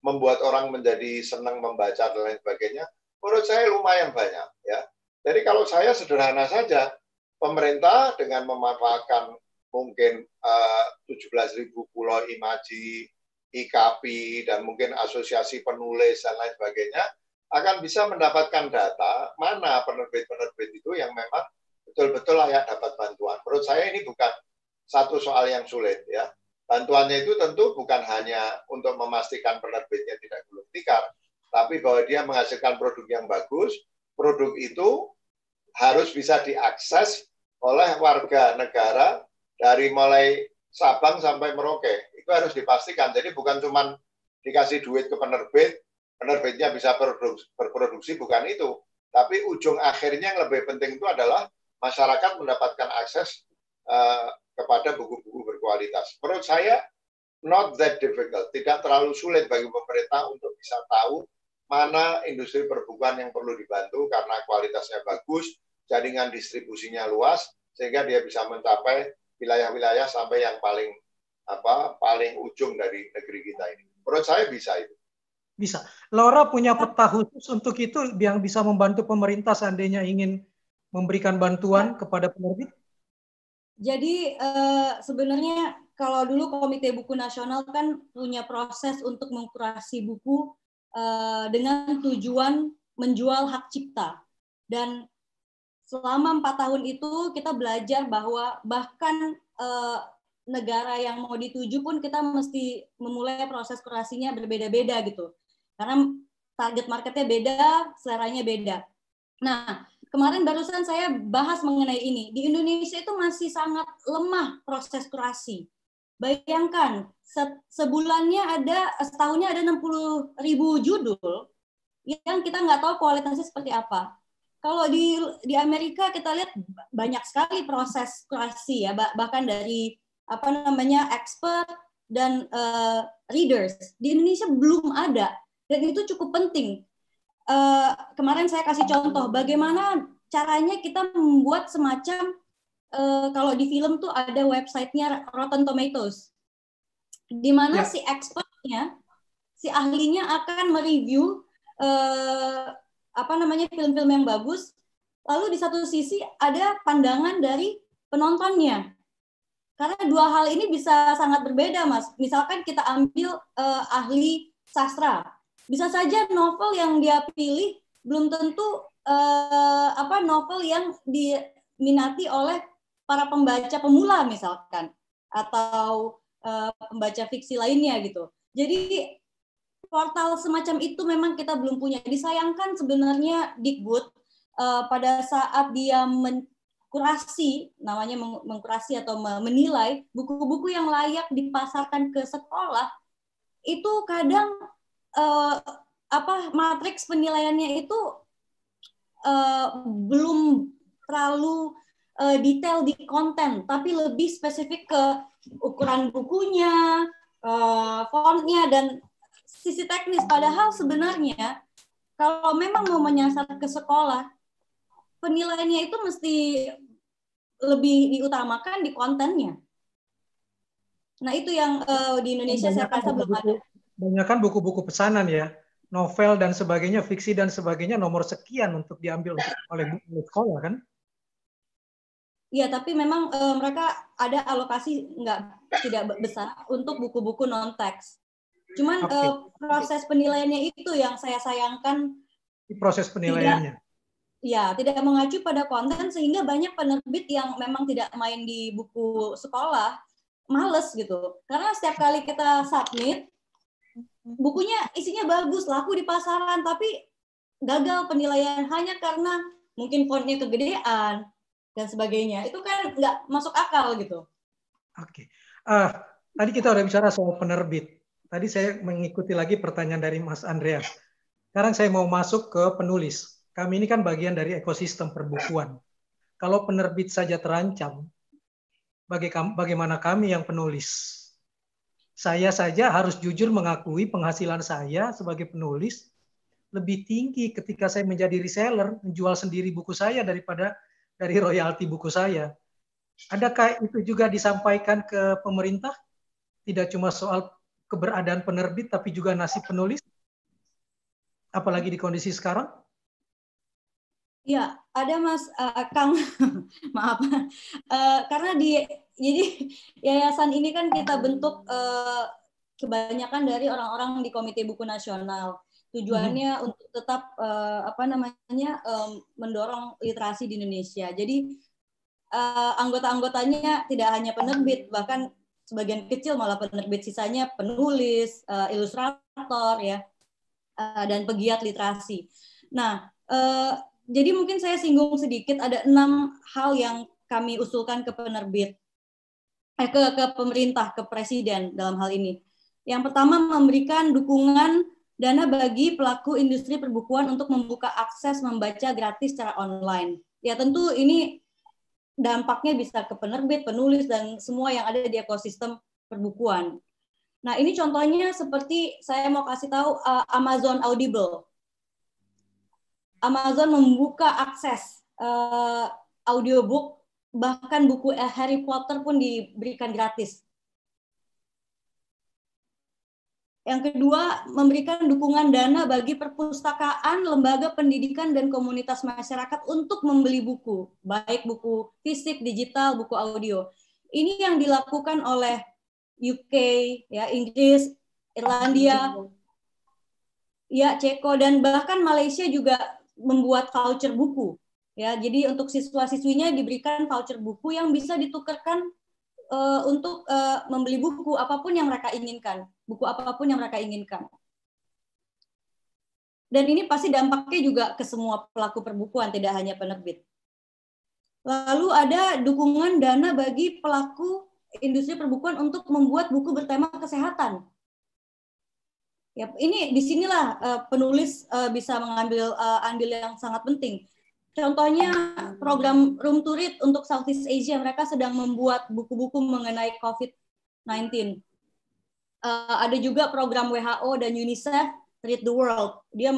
membuat orang menjadi senang membaca dan lain sebagainya, menurut saya lumayan banyak, ya. Jadi kalau saya sederhana saja, pemerintah dengan memanfaatkan mungkin 17.000 pulau imaji, IKP, dan mungkin asosiasi penulis dan lain sebagainya, akan bisa mendapatkan data mana penerbit-penerbit itu yang memang betul-betul layak dapat bantuan. Menurut saya ini bukan satu soal yang sulit, ya. Bantuannya itu tentu bukan hanya untuk memastikan penerbitnya tidak gulung tikar, tapi bahwa dia menghasilkan produk yang bagus. Produk itu harus bisa diakses oleh warga negara dari mulai Sabang sampai Merauke. Itu harus dipastikan. Jadi bukan cuma dikasih duit ke penerbit, penerbitnya bisa berproduksi, bukan itu. Tapi ujung akhirnya yang lebih penting itu adalah masyarakat mendapatkan akses kepada buku-buku berkualitas. Menurut saya, not that difficult. Tidak terlalu sulit bagi pemerintah untuk bisa tahu mana industri perbukuan yang perlu dibantu karena kualitasnya bagus, jaringan distribusinya luas, sehingga dia bisa mencapai wilayah-wilayah sampai yang paling ujung dari negeri kita ini. Menurut saya bisa itu. Bisa. Laura punya peta khusus untuk itu yang bisa membantu pemerintah seandainya ingin memberikan bantuan kepada penerbit? Jadi sebenarnya kalau dulu Komite Buku Nasional kan punya proses untuk mengkurasi buku dengan tujuan menjual hak cipta. Dan selama 4 tahun itu kita belajar bahwa bahkan negara yang mau dituju pun kita mesti memulai proses kurasinya berbeda-beda gitu. Karena target marketnya beda, seleranya beda. Nah, kemarin barusan saya bahas mengenai ini. Di Indonesia itu masih sangat lemah proses kurasi. Bayangkan, sebulannya setahunnya ada 60.000 judul yang kita nggak tahu kualitasnya seperti apa. Kalau di Amerika kita lihat banyak sekali proses kurasi ya, bahkan dari expert dan readers. Di Indonesia belum ada, dan itu cukup penting. Kemarin saya kasih contoh bagaimana caranya kita membuat semacam kalau di film tuh ada websitenya Rotten Tomatoes, di mana si expertnya, si ahlinya akan mereview film-film yang bagus. Lalu di satu sisi ada pandangan dari penontonnya. Karena dua hal ini bisa sangat berbeda, Mas. Misalkan kita ambil ahli sastra, bisa saja novel yang dia pilih belum tentu novel yang diminati oleh para pembaca pemula misalkan, atau pembaca fiksi lainnya gitu. Jadi portal semacam itu memang kita belum punya. Disayangkan sebenarnya Dikbud pada saat dia kurasi, namanya mengkurasi atau menilai buku-buku yang layak dipasarkan ke sekolah, itu kadang matriks penilaiannya itu belum terlalu detail di konten, tapi lebih spesifik ke ukuran bukunya, fontnya, dan sisi teknis. Padahal sebenarnya kalau memang mau menyasar ke sekolah, penilaiannya itu mesti lebih diutamakan di kontennya. Nah itu yang di Indonesia saya rasa belum ada. Banyakan buku-buku pesanan ya, novel dan sebagainya, fiksi dan sebagainya, nomor sekian untuk diambil oleh sekolah kan? Iya, tapi memang mereka ada alokasi tidak besar untuk buku-buku non-teks. Cuman proses penilaiannya itu yang saya sayangkan. Proses penilaiannya. Tidak mengacu pada konten, sehingga banyak penerbit yang memang tidak main di buku sekolah, males gitu. Karena setiap kali kita submit, bukunya isinya bagus, laku di pasaran, tapi gagal penilaian hanya karena mungkin fontnya kegedean dan sebagainya. Itu kan nggak masuk akal gitu. Oke. Tadi kita udah bicara soal penerbit. Tadi saya mengikuti lagi pertanyaan dari Mas Andreas. Sekarang saya mau masuk ke penulis. Kami ini kan bagian dari ekosistem perbukuan. Kalau penerbit saja terancam, bagaimana kami yang penulis? Saya saja harus jujur mengakui penghasilan saya sebagai penulis lebih tinggi ketika saya menjadi reseller, menjual sendiri buku saya daripada dari royalti buku saya. Adakah itu juga disampaikan ke pemerintah? Tidak cuma soal keberadaan penerbit, tapi juga nasib penulis? Apalagi di kondisi sekarang? Ya, ada Mas Kang, maaf, karena jadi yayasan ini kan kita bentuk kebanyakan dari orang-orang di Komite Buku Nasional. Tujuannya untuk tetap mendorong literasi di Indonesia. Jadi anggota-anggotanya tidak hanya penerbit, bahkan sebagian kecil malah penerbit, sisanya penulis, ilustrator ya, dan pegiat literasi. Nah, jadi mungkin saya singgung sedikit, ada 6 hal yang kami usulkan ke penerbit, ke pemerintah, ke presiden dalam hal ini. Yang pertama, memberikan dukungan dana bagi pelaku industri perbukuan untuk membuka akses membaca gratis secara online. Ya tentu ini dampaknya bisa ke penerbit, penulis, dan semua yang ada di ekosistem perbukuan. Nah ini contohnya seperti saya mau kasih tahu Amazon Audible. Amazon membuka akses audiobook, bahkan buku Harry Potter pun diberikan gratis. Yang kedua, memberikan dukungan dana bagi perpustakaan, lembaga pendidikan, dan komunitas masyarakat untuk membeli buku, baik buku fisik, digital, buku audio. Ini yang dilakukan oleh UK, ya, Inggris, Irlandia, ya, Ceko, dan bahkan Malaysia juga membuat voucher buku. Ya, jadi untuk siswa-siswinya diberikan voucher buku yang bisa ditukarkan untuk membeli buku apapun yang mereka inginkan, Dan ini pasti dampaknya juga ke semua pelaku perbukuan, tidak hanya penerbit. Lalu ada dukungan dana bagi pelaku industri perbukuan untuk membuat buku bertema kesehatan. Ya, ini disinilah penulis bisa mengambil andil yang sangat penting. Contohnya program Room to Read untuk Southeast Asia, mereka sedang membuat buku-buku mengenai COVID-19. Ada juga program WHO dan UNICEF Read the World. Dia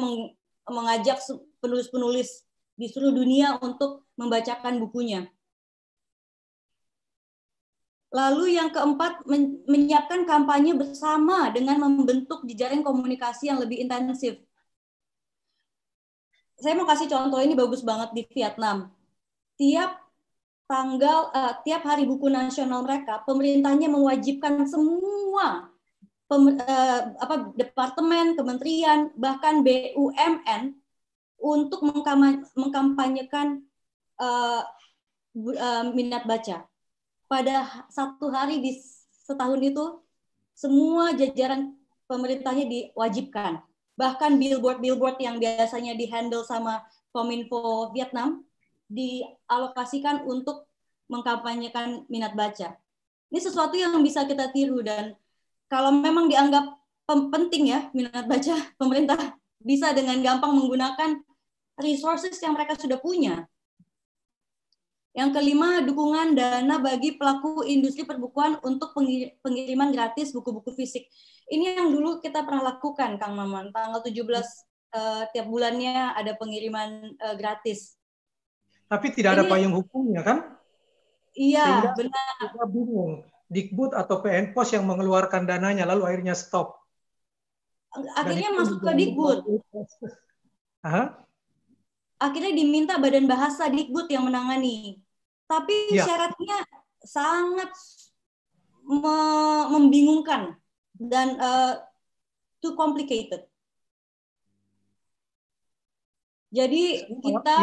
mengajak penulis-penulis di seluruh dunia untuk membacakan bukunya. Lalu yang keempat, menyiapkan kampanye bersama dengan membentuk jejaring komunikasi yang lebih intensif. Saya mau kasih contoh, ini bagus banget di Vietnam. Tiap hari buku nasional mereka, pemerintahnya mewajibkan semua departemen, kementerian, bahkan BUMN untuk mengkampanyekan minat baca. Pada satu hari di setahun itu, semua jajaran pemerintahnya diwajibkan. Bahkan billboard yang biasanya dihandle sama Kominfo Vietnam dialokasikan untuk mengkampanyekan minat baca. Ini sesuatu yang bisa kita tiru, dan kalau memang dianggap penting ya minat baca, pemerintah bisa dengan gampang menggunakan resources yang mereka sudah punya. Yang kelima, dukungan dana bagi pelaku industri perbukuan untuk pengiriman gratis buku-buku fisik. Ini yang dulu kita pernah lakukan, Kang Maman. Tanggal 17 tiap bulannya ada pengiriman gratis. Tapi tidak ada payung hukumnya, kan? Iya, benar. Kita bingung. Dikbud atau PN Pos yang mengeluarkan dananya, lalu akhirnya stop. Akhirnya masuk ke Dikbud. Akhirnya diminta Badan Bahasa Dikbud yang menangani. Tapi syaratnya sangat membingungkan dan too complicated. Jadi kita...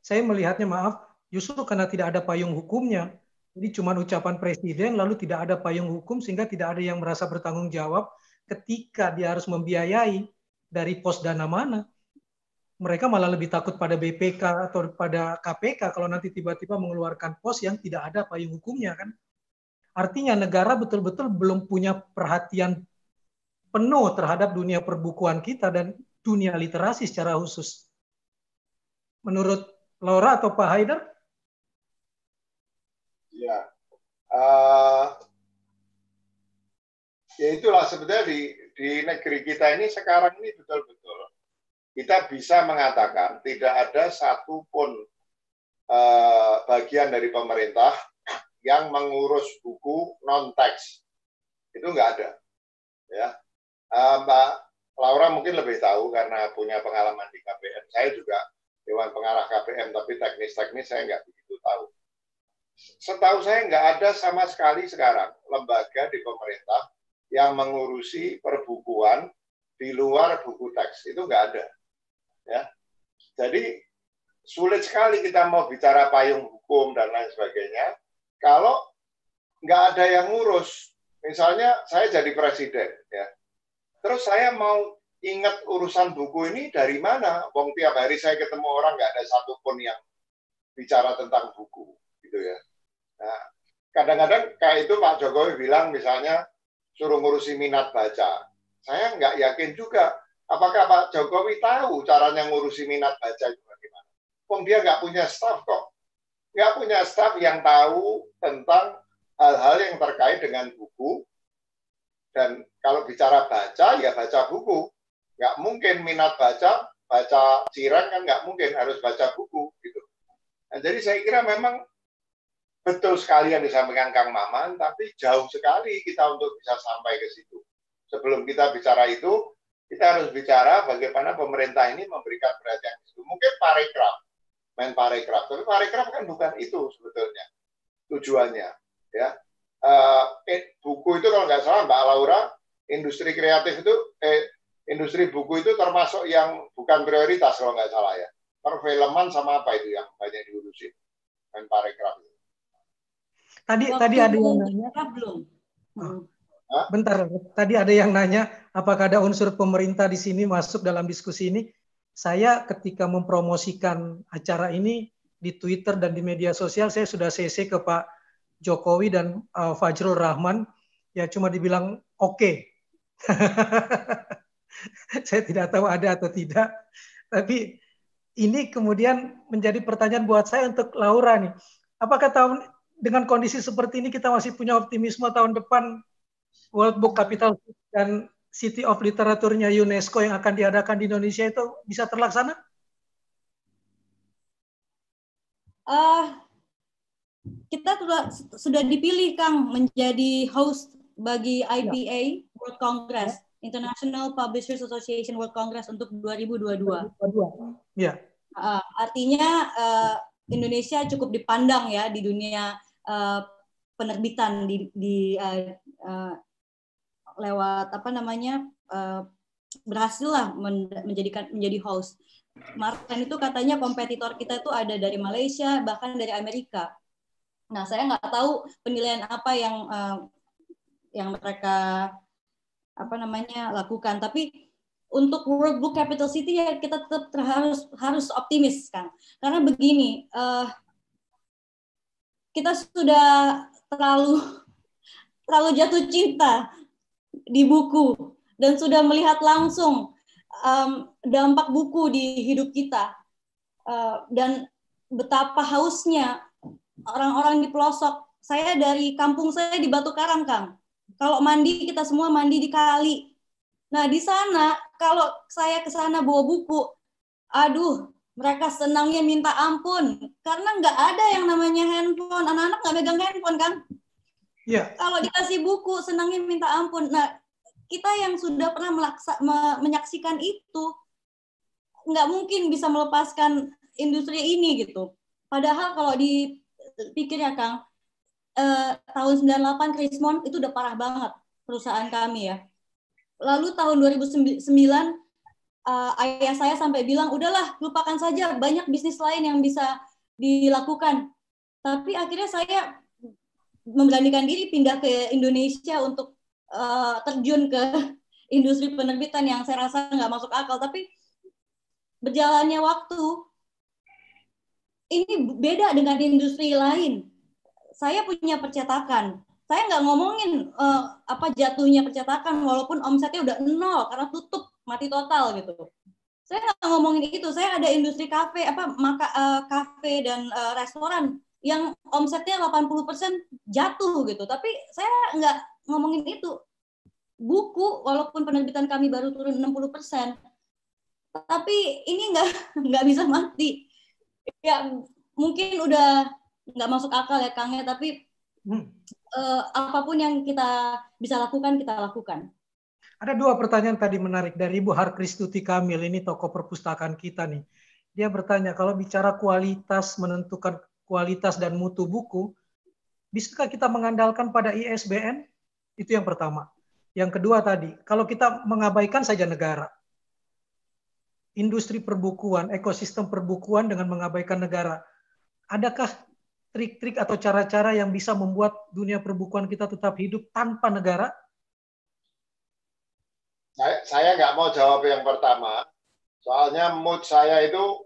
saya melihatnya, maaf, justru karena tidak ada payung hukumnya. Jadi cuma ucapan presiden, lalu tidak ada payung hukum, sehingga tidak ada yang merasa bertanggung jawab ketika dia harus membiayai dari pos dana mana. Mereka malah lebih takut pada BPK atau pada KPK kalau nanti tiba-tiba mengeluarkan pos yang tidak ada payung hukumnya, kan? Artinya negara betul-betul belum punya perhatian penuh terhadap dunia perbukuan kita dan dunia literasi secara khusus. Menurut Laura atau Pak Haidar? Ya, ya itulah sebenarnya di negeri kita ini sekarang ini betul-betul kita bisa mengatakan tidak ada satupun bagian dari pemerintah yang mengurus buku non-teks. Itu nggak ada. Ya, Mbak Laura mungkin lebih tahu karena punya pengalaman di KPM. Saya juga Dewan Pengarah KPM, tapi teknis-teknis saya nggak begitu tahu. Setahu saya nggak ada sama sekali sekarang lembaga di pemerintah yang mengurusi perbukuan di luar buku teks. Itu nggak ada. Ya, jadi sulit sekali kita mau bicara payung hukum dan lain sebagainya kalau nggak ada yang ngurus. Misalnya saya jadi presiden, ya, terus saya mau ingat urusan buku ini dari mana? Wong tiap hari saya ketemu orang nggak ada satupun yang bicara tentang buku, gitu ya. Nah, kadang-kadang kayak itu Pak Jokowi bilang misalnya suruh ngurusi minat baca. Saya nggak yakin juga. Apakah Pak Jokowi tahu caranya ngurusi minat baca itu bagaimana? Dia nggak punya staf kok. Nggak punya staf yang tahu tentang hal-hal yang terkait dengan buku. Dan kalau bicara baca, ya baca buku. Nggak mungkin minat baca cireng kan nggak mungkin, harus baca buku. Gitu. Nah, jadi saya kira memang betul sekali yang disampaikan Kang Maman, tapi jauh sekali kita untuk bisa sampai ke situ. sebelum kita bicara itu, kita harus bicara bagaimana pemerintah ini memberikan perhatian itu. Mungkin parekraf, main parekraf, tapi parekraf kan bukan itu sebetulnya tujuannya. Ya, buku itu kalau nggak salah Mbak Laura, industri kreatif itu, industri buku itu termasuk yang bukan prioritas kalau nggak salah ya. Perfilman sama apa itu yang banyak diurusin, main parekraf. Tadi ada yang nanya. Belum. Bentar, tadi ada yang nanya apakah ada unsur pemerintah di sini masuk dalam diskusi ini. Saya ketika mempromosikan acara ini di Twitter dan di media sosial, saya sudah CC ke Pak Jokowi dan Fajrul Rahman, ya cuma dibilang oke. Saya tidak tahu ada atau tidak, tapi ini kemudian menjadi pertanyaan buat saya untuk Laura nih. Apakah dengan kondisi seperti ini kita masih punya optimisme tahun depan World Book Capital dan City of Literaturnya UNESCO yang akan diadakan di Indonesia itu bisa terlaksana? Kita sudah dipilih Kang menjadi host bagi IPA World Congress, International Publishers Association World Congress untuk 2022. Ya. Artinya Indonesia cukup dipandang ya di dunia penerbitan lewat berhasil lah menjadi host. Kemarin itu katanya kompetitor kita itu ada dari Malaysia bahkan dari Amerika. Nah saya nggak tahu penilaian apa yang mereka lakukan. Tapi untuk World Book Capital City ya kita tetap harus optimis kan. Karena begini, kita sudah terlalu jatuh cinta di buku dan sudah melihat langsung dampak buku di hidup kita dan betapa hausnya orang-orang di pelosok. Saya dari kampung saya di Batu Karang, Kang. Kalau mandi kita semua mandi di kali. Nah di sana kalau saya ke sana bawa buku, aduh mereka senangnya minta ampun karena nggak ada yang namanya handphone. Anak-anak nggak megang handphone kan? Yeah. Kalau dikasih buku senangnya minta ampun. Nah, kita yang sudah pernah menyaksikan itu nggak mungkin bisa melepaskan industri ini gitu. Padahal kalau dipikir ya Kang, tahun 98 Krismon itu udah parah banget perusahaan kami ya. Lalu tahun 2009 ayah saya sampai bilang udahlah lupakan saja, banyak bisnis lain yang bisa dilakukan. Tapi akhirnya saya memberanikan diri pindah ke Indonesia untuk terjun ke industri penerbitan yang saya rasa nggak masuk akal. Tapi berjalannya waktu, ini beda dengan industri lain. Saya punya percetakan. Saya nggak ngomongin jatuhnya percetakan, walaupun omsetnya udah 0 karena tutup, mati total gitu. Saya nggak ngomongin itu. Saya ada industri kafe, kafe dan restoran yang omsetnya 80% jatuh gitu. Tapi saya nggak ngomongin itu. Buku, walaupun penerbitan kami baru turun 60%, tapi ini nggak bisa mati. Ya mungkin udah nggak masuk akal ya Kang ya, tapi apapun yang kita bisa lakukan, kita lakukan. Ada 2 pertanyaan tadi menarik dari Ibu Harkristuti Kamil, ini tokoh perpustakaan kita nih. Dia bertanya, kalau bicara kualitas, menentukan kualitas dan mutu buku, bisakah kita mengandalkan pada ISBN? Itu yang pertama. Yang kedua tadi, kalau kita mengabaikan saja negara, industri perbukuan, ekosistem perbukuan dengan mengabaikan negara, adakah trik-trik atau cara-cara yang bisa membuat dunia perbukuan kita tetap hidup tanpa negara? Saya nggak mau jawab yang pertama, soalnya mood saya itu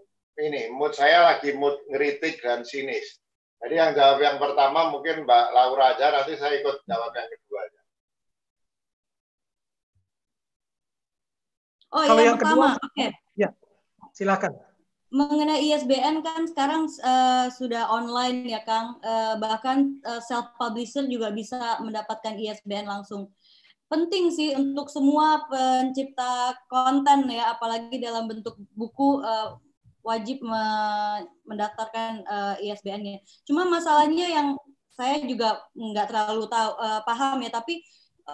mood saya lagi mood ngeritik dan sinis. Jadi yang jawab yang pertama mungkin Mbak Laura aja, nanti saya ikut jawab yang kedua aja. Oh, kalau yang pertama, oke. Ya, silakan. Mengenai ISBN kan sekarang sudah online ya Kang, bahkan self-publisher juga bisa mendapatkan ISBN langsung. Penting sih untuk semua pencipta konten ya, apalagi dalam bentuk buku wajib mendaftarkan ISBN-nya. Cuma masalahnya yang saya juga nggak terlalu paham ya, tapi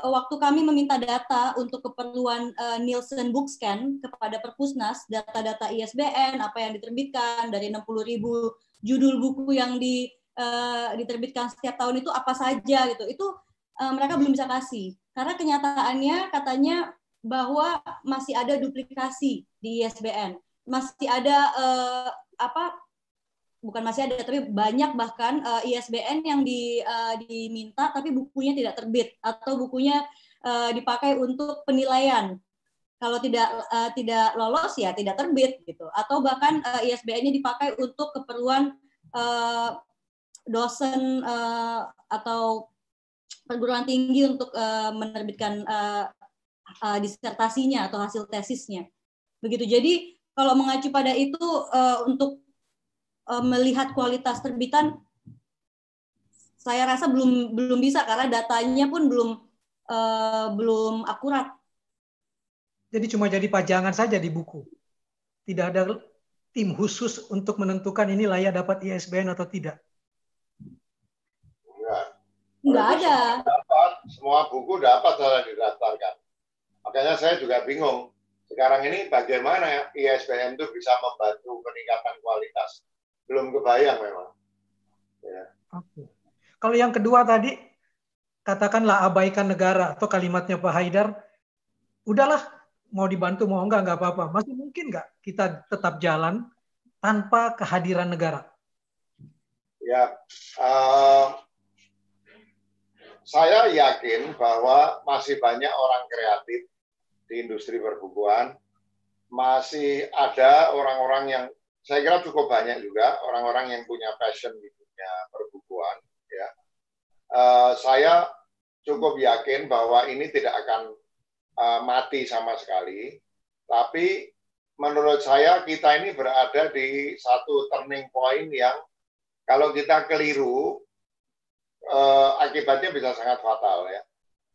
waktu kami meminta data untuk keperluan Nielsen Bookscan kepada Perpusnas, data-data ISBN, apa yang diterbitkan dari 60.000 judul buku yang diterbitkan setiap tahun itu apa saja gitu. Itu mereka belum bisa kasih. Karena kenyataannya katanya bahwa masih ada duplikasi di ISBN. Masih ada bukan masih ada, tapi banyak bahkan ISBN yang diminta tapi bukunya tidak terbit atau bukunya dipakai untuk penilaian. Kalau tidak lolos ya tidak terbit gitu. Atau bahkan ISBN-nya dipakai untuk keperluan dosen atau perguruan tinggi untuk menerbitkan disertasinya atau hasil tesisnya. Begitu. Jadi kalau mengacu pada itu untuk melihat kualitas terbitan, saya rasa belum bisa karena datanya pun belum akurat. Jadi cuma jadi pajangan saja di buku. Tidak ada tim khusus untuk menentukan ini layak dapat ISBN atau tidak. Enggak ada. Semua buku dapat saja didaftarkan. Makanya saya juga bingung. Sekarang ini bagaimana ISBN itu bisa membantu peningkatan kualitas. Belum kebayang memang. Ya. Oke. Kalau yang kedua tadi, katakanlah abaikan negara atau kalimatnya Pak Haidar, udahlah mau dibantu mau enggak apa-apa. Masih mungkin enggak kita tetap jalan tanpa kehadiran negara? Ya, saya yakin bahwa masih banyak orang kreatif di industri perbukuan, masih ada orang-orang yang saya kira cukup banyak juga orang-orang yang punya passion di dunia perbukuan. Ya, saya cukup yakin bahwa ini tidak akan mati sama sekali. Tapi menurut saya kita ini berada di satu turning point yang kalau kita keliru, akibatnya bisa sangat fatal ya.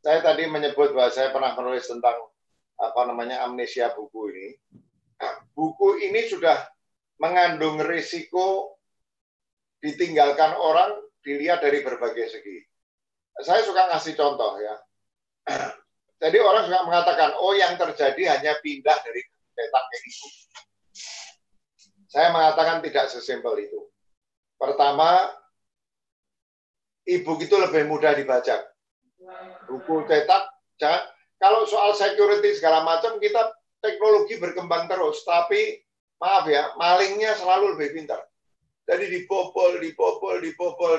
Saya tadi menyebut bahwa saya pernah menulis tentang amnesia buku ini. Nah, buku ini sudah mengandung risiko ditinggalkan orang dilihat dari berbagai segi. Saya suka ngasih contoh ya. Jadi orang suka mengatakan, oh yang terjadi hanya pindah dari cetak ke e-book. Saya mengatakan tidak sesimpel itu. Pertama, e-book itu lebih mudah dibaca. Buku cetak, kalau soal security segala macam, kita teknologi berkembang terus, tapi maaf ya, malingnya selalu lebih pintar. Jadi dibobol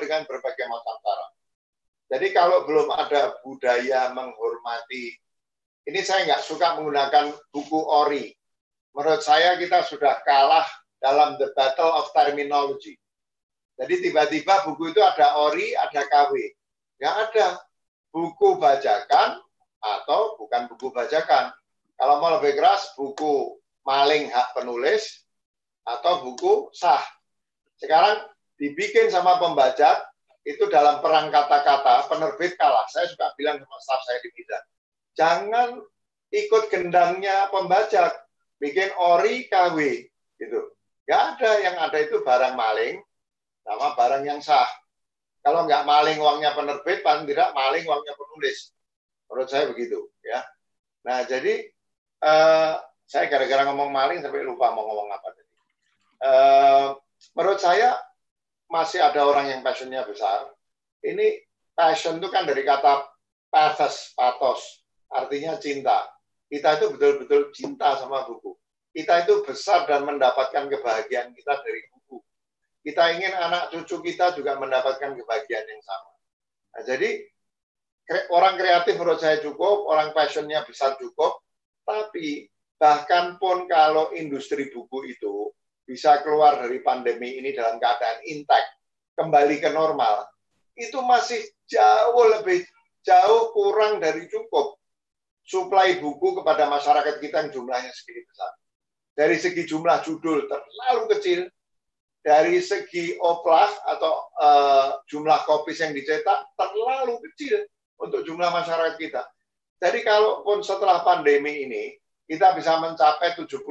dengan berbagai macam cara. Jadi kalau belum ada budaya menghormati, ini saya nggak suka menggunakan buku ori. Menurut saya kita sudah kalah dalam the battle of terminology. Jadi tiba-tiba buku itu ada ori, ada KW. Nggak ada buku bajakan atau bukan buku bajakan. Kalau mau lebih keras, buku maling hak penulis atau buku sah. Sekarang dibikin sama pembajak, itu dalam perang kata-kata, penerbit kalah. Saya suka bilang sama staf saya di bidang, jangan ikut gendangnya pembajak, bikin ori KW. Gitu. Nggak ada, yang ada itu barang maling sama barang yang sah. Kalau nggak maling uangnya penerbit, paling tidak maling uangnya penulis. Menurut saya begitu. Ya. Nah, jadi saya gara-gara ngomong maling sampai lupa mau ngomong apa tadi. Menurut saya masih ada orang yang passionnya besar. Ini passion itu kan dari kata pathos, artinya cinta. Kita itu betul-betul cinta sama buku. Kita itu besar dan mendapatkan kebahagiaan kita dari buku. Kita ingin anak cucu kita juga mendapatkan kebahagiaan yang sama. Nah, jadi orang kreatif menurut saya cukup, orang passionnya besar cukup, tapi bahkan pun kalau industri buku itu bisa keluar dari pandemi ini dalam keadaan intact, kembali ke normal, itu masih jauh kurang dari cukup suplai buku kepada masyarakat kita yang jumlahnya segini besar. Dari segi jumlah judul terlalu kecil, dari segi oplah atau jumlah kopis yang dicetak terlalu kecil untuk jumlah masyarakat kita. Jadi kalaupun setelah pandemi ini, kita bisa mencapai 70-80%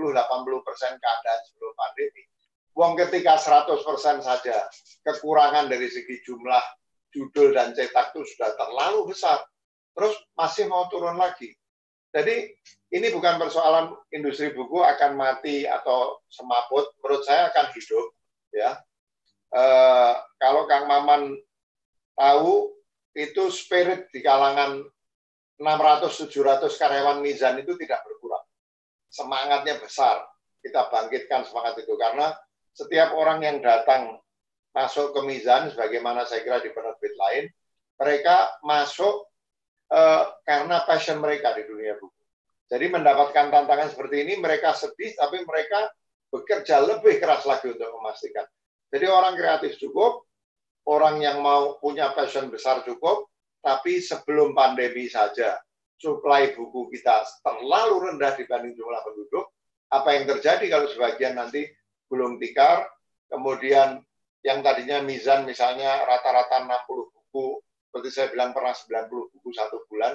keadaan sebelum pandemi. Wong ketika 100% saja kekurangan dari segi jumlah judul dan cetak itu sudah terlalu besar. terus masih mau turun lagi. Jadi ini bukan persoalan industri buku akan mati atau semaput, menurut saya akan hidup. Ya, kalau Kang Maman tahu, itu spirit di kalangan 600-700 karyawan Mizan itu tidak berkurang. Semangatnya besar. Kita bangkitkan semangat itu karena setiap orang yang datang masuk ke Mizan, sebagaimana saya kira di penerbit lain, mereka masuk karena passion mereka di dunia buku. Jadi mendapatkan tantangan seperti ini, mereka sedih, tapi mereka bekerja lebih keras lagi untuk memastikan. Jadi orang kreatif cukup, orang yang mau punya passion besar cukup, tapi sebelum pandemi saja, suplai buku kita terlalu rendah dibanding jumlah penduduk. Apa yang terjadi kalau sebagian nanti gulung tikar, kemudian yang tadinya Mizan misalnya rata-rata 60 buku, seperti saya bilang pernah 90 buku satu bulan,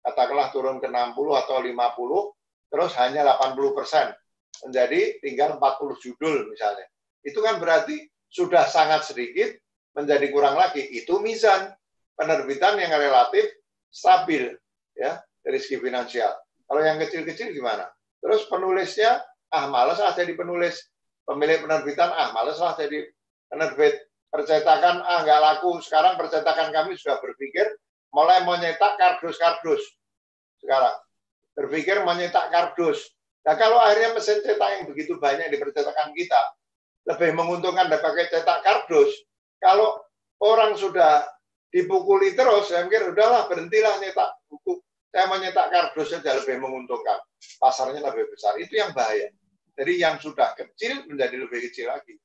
katakanlah turun ke 60 atau 50, terus hanya 80%, menjadi tinggal 40 judul misalnya. Itu kan berarti sudah sangat sedikit, menjadi kurang lagi. Itu Mizan, penerbitan yang relatif stabil ya dari segi finansial. Kalau yang kecil-kecil gimana? Terus penulisnya, malas lah jadi penulis. Pemilik penerbitan, malas lah jadi penerbit. Percetakan, nggak laku. Sekarang percetakan kami sudah berpikir mulai mau nyetak kardus-kardus. Sekarang berpikir mau nyetak kardus. Nah kalau akhirnya mesin cetak yang begitu banyak di percetakan kita, lebih menguntungkan daripada cetak kardus. Kalau orang sudah dipukuli terus, saya mikir udahlah berhentilah nyetak buku. Saya mau nyetak kardus saja lebih menguntungkan. Pasarnya lebih besar. Itu yang bahaya. Jadi yang sudah kecil menjadi lebih kecil lagi.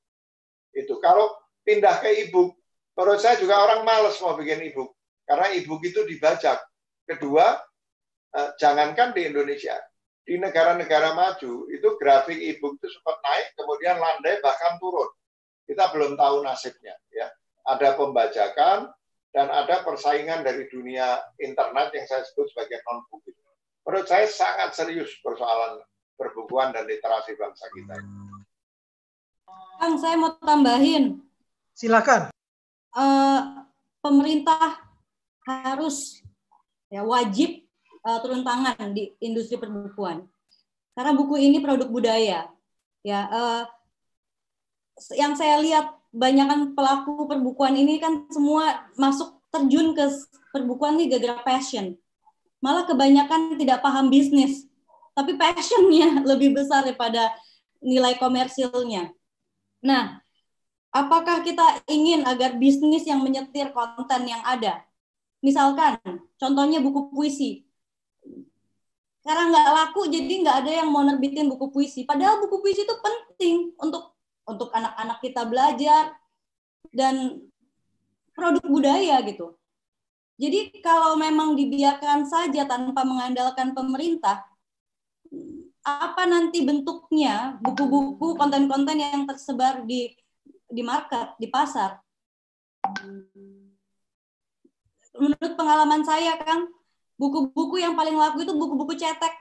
Itu kalau pindah ke e-book, menurut saya juga orang malas mau bikin e-book. Karena e-book itu dibajak. Kedua, jangankan di Indonesia, di negara-negara maju, itu grafik e-book itu sempat naik, kemudian landai bahkan turun. Kita belum tahu nasibnya. Ya. Ada pembajakan, dan ada persaingan dari dunia internet yang saya sebut sebagai non-book. Menurut saya sangat serius persoalan perbukuan dan literasi bangsa kita. Kang, saya mau tambahin. Silakan. Pemerintah harus wajib turun tangan di industri perbukuan. Karena buku ini produk budaya. Ya, yang saya lihat banyakan pelaku perbukuan ini kan semua masuk terjun ke perbukuan ini gara-gara passion. Malah kebanyakan tidak paham bisnis, tapi passionnya lebih besar daripada nilai komersilnya. Nah, apakah kita ingin agar bisnis yang menyetir konten yang ada? Misalkan, contohnya buku puisi. Karena nggak laku, jadi nggak ada yang mau nerbitin buku puisi. Padahal buku puisi itu penting untuk anak-anak kita belajar dan produk budaya gitu. Jadi kalau memang dibiarkan saja tanpa mengandalkan pemerintah, apa nanti bentuknya buku-buku, konten-konten yang tersebar di market, di pasar? Menurut pengalaman saya, Kang, buku-buku yang paling laku itu buku-buku cetek.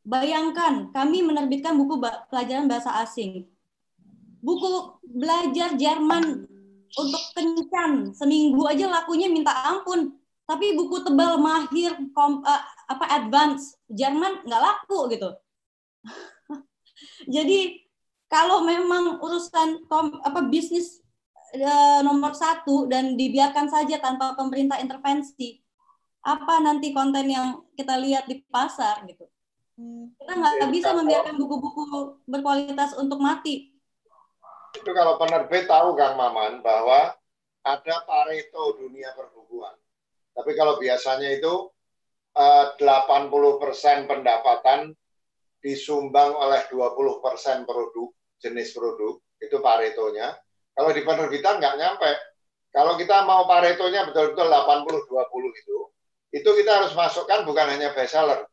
Bayangkan, kami menerbitkan buku pelajaran bahasa asing. Buku belajar Jerman untuk kencan, seminggu aja lakunya minta ampun. Tapi buku tebal mahir, advance, Jerman nggak laku gitu. Jadi kalau memang urusan bisnis nomor satu dan dibiarkan saja tanpa pemerintah intervensi, apa nanti konten yang kita lihat di pasar gitu? Kita nggak bisa membiarkan buku-buku berkualitas untuk mati. Itu kalau penerbit tahu Kang Maman bahwa ada Pareto dunia perbukuan. Tapi kalau biasanya itu 80% pendapatan disumbang oleh 20% produk, jenis produk, itu Paretonya. Kalau di penerbitan nggak nyampe. Kalau kita mau Paretonya betul-betul 80-20 itu kita harus masukkan bukan hanya bestseller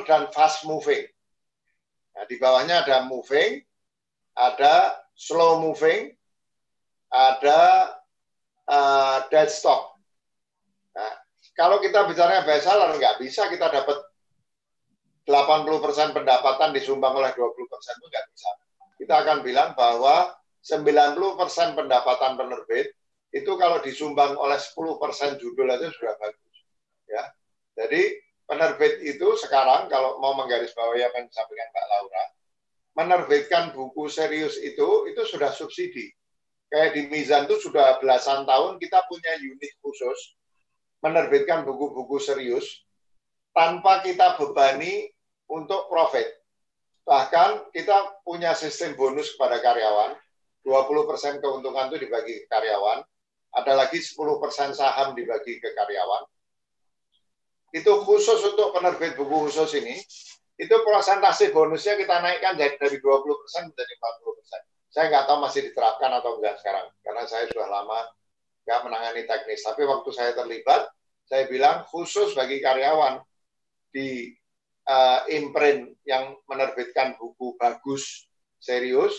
dan fast moving. Nah, di bawahnya ada moving, ada slow moving, ada dead stock. Nah, kalau kita bicara bestseller, nggak bisa kita dapat 80% pendapatan disumbang oleh 20%, itu nggak bisa. Kita akan bilang bahwa 90% pendapatan penerbit itu kalau disumbang oleh 10% judul aja sudah bagus. Ya, jadi penerbit itu sekarang kalau mau menggarisbawahi apa yang disampaikan Mbak Laura, menerbitkan buku serius itu sudah subsidi. Kayak di Mizan itu sudah belasan tahun kita punya unit khusus menerbitkan buku-buku serius tanpa kita bebani untuk profit. Bahkan kita punya sistem bonus kepada karyawan, 20% keuntungan itu dibagi ke karyawan, ada lagi 10% saham dibagi ke karyawan. Itu khusus untuk penerbit buku khusus ini, itu persentase bonusnya kita naikkan dari 20% menjadi 40%. Saya nggak tahu masih diterapkan atau enggak sekarang, karena saya sudah lama nggak menangani teknis. Tapi waktu saya terlibat, saya bilang khusus bagi karyawan di imprint yang menerbitkan buku bagus, serius,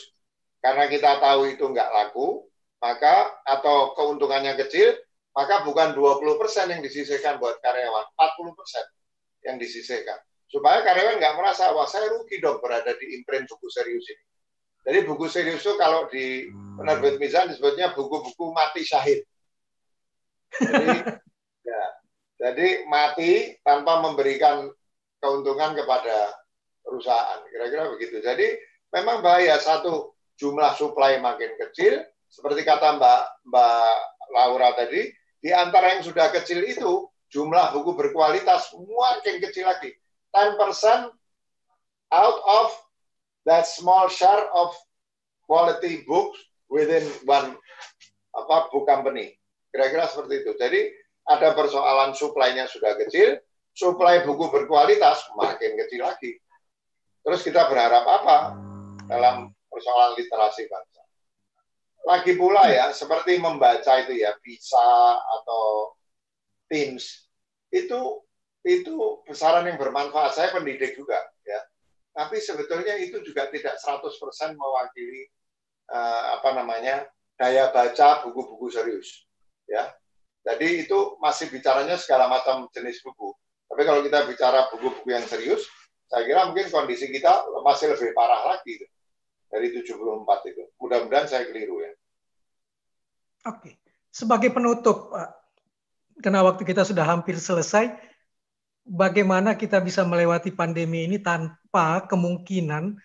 karena kita tahu itu nggak laku, maka atau keuntungannya kecil, maka bukan 20% yang disisihkan buat karyawan, 40% yang disisihkan. Supaya karyawan nggak merasa, wah saya rugi dong berada di imprint buku serius ini. Jadi buku serius itu kalau di penerbit Mizan disebutnya buku-buku mati syahid. Jadi mati tanpa memberikan keuntungan kepada perusahaan. Kira-kira begitu. Jadi memang bahaya, satu, jumlah supply makin kecil. Seperti kata Mbak Laura tadi, di antara yang sudah kecil itu, jumlah buku berkualitas makin kecil lagi. 10% out of that small share of quality books within one book company. Kira-kira seperti itu. Jadi ada persoalan supply-nya sudah kecil, supply buku berkualitas makin kecil lagi. Terus kita berharap apa dalam persoalan literasi bangsa? Lagi pula ya, seperti membaca itu ya, PISA atau TIMSS, itu besaran yang bermanfaat. Saya pendidik juga, ya. Tapi sebetulnya itu juga tidak 100% mewakili daya baca buku-buku serius, ya. Jadi itu masih bicaranya segala macam jenis buku. Tapi kalau kita bicara buku-buku yang serius, saya kira mungkin kondisi kita masih lebih parah lagi dari 74 itu. Mudah-mudahan saya keliru ya. Oke. Sebagai penutup, Pak, karena waktu kita sudah hampir selesai, bagaimana kita bisa melewati pandemi ini tanpa kemungkinan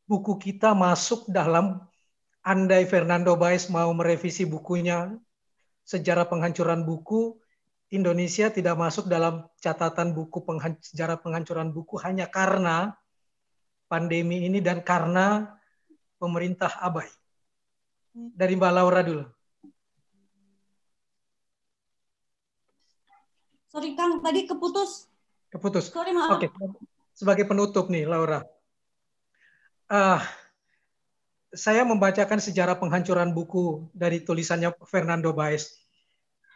buku kita masuk dalam, andai Fernando Baez mau merevisi bukunya Sejarah Penghancuran Buku, Indonesia tidak masuk dalam catatan buku sejarah penghancuran buku hanya karena pandemi ini dan karena pemerintah abai. Dari Mbak Laura dulu. Sorry Kang, tadi keputus. Keputus. Sorry, maaf. Oke. Sebagai penutup nih, Laura. Saya membacakan Sejarah Penghancuran Buku dari tulisannya Fernando Baez.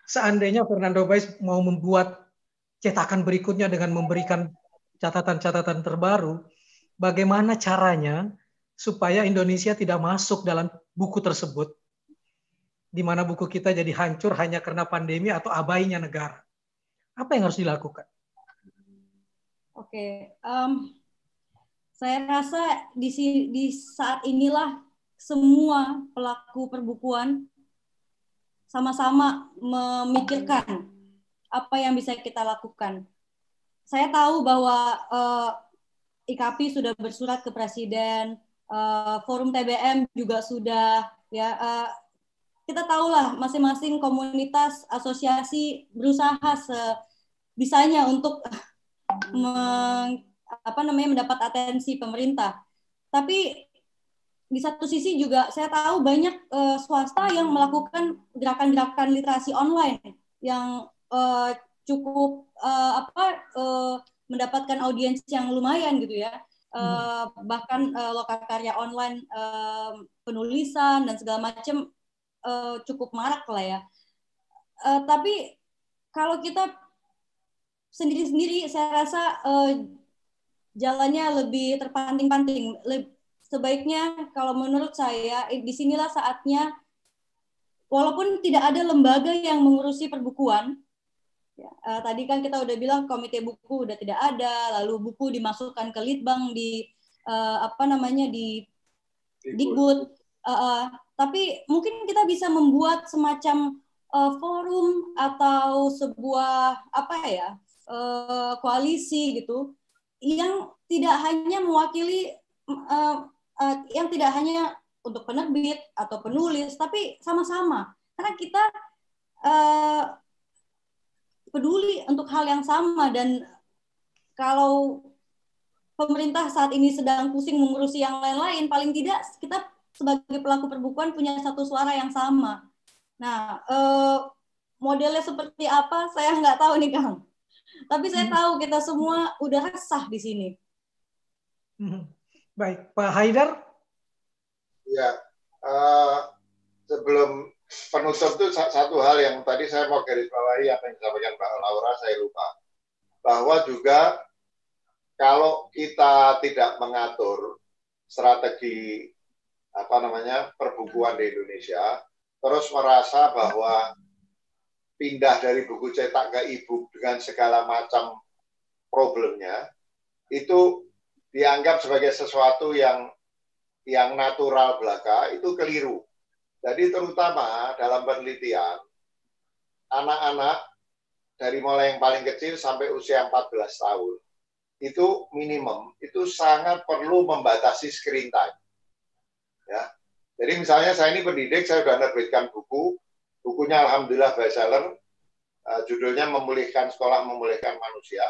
Seandainya Fernando Baez mau membuat cetakan berikutnya dengan memberikan catatan-catatan terbaru, bagaimana caranya supaya Indonesia tidak masuk dalam buku tersebut, di mana buku kita jadi hancur hanya karena pandemi atau abainya negara. Apa yang harus dilakukan? Oke, saya rasa di saat inilah semua pelaku perbukuan sama-sama memikirkan apa yang bisa kita lakukan. Saya tahu bahwa IKAPI sudah bersurat ke Presiden, Forum TBM juga sudah, ya. Kita tahulah masing-masing komunitas asosiasi berusaha sebisanya untuk mendapat atensi pemerintah. Tapi di satu sisi juga saya tahu banyak swasta yang melakukan gerakan-gerakan literasi online yang cukup mendapatkan audiens yang lumayan gitu ya. Bahkan lokakarya online penulisan dan segala macam cukup marak lah ya. Tapi kalau kita sendiri-sendiri saya rasa jalannya lebih terpanting-panting. Sebaiknya kalau menurut saya disinilah saatnya, walaupun tidak ada lembaga yang mengurusi perbukuan, ya, tadi kan kita udah bilang komite buku udah tidak ada, lalu buku dimasukkan ke litbang di di Dikbud, tapi mungkin kita bisa membuat semacam forum atau sebuah koalisi gitu yang tidak hanya mewakili yang tidak hanya untuk penerbit atau penulis, tapi sama-sama karena kita peduli untuk hal yang sama. Dan kalau pemerintah saat ini sedang pusing mengurusi yang lain-lain, paling tidak kita sebagai pelaku perbukuan punya satu suara yang sama. Nah, modelnya seperti apa saya nggak tahu nih Kang. Tapi saya tahu kita semua udah resah di sini. Baik, Pak Haidar. Ya, sebelum penutup itu satu hal yang tadi saya mau garis bawahi apa yang disampaikan Mbak Laura, saya lupa. Bahwa juga kalau kita tidak mengatur strategi perbukuan di Indonesia, terus merasa bahwa pindah dari buku cetak ke e-book dengan segala macam problemnya, itu dianggap sebagai sesuatu yang natural belaka, itu keliru. Jadi terutama dalam penelitian, anak-anak dari mulai yang paling kecil sampai usia 14 tahun, itu minimum, itu sangat perlu membatasi screen time. Ya. Jadi misalnya saya ini pendidik, saya sudah menerbitkan bukunya alhamdulillah bestseller, judulnya Memulihkan Sekolah, Memulihkan Manusia.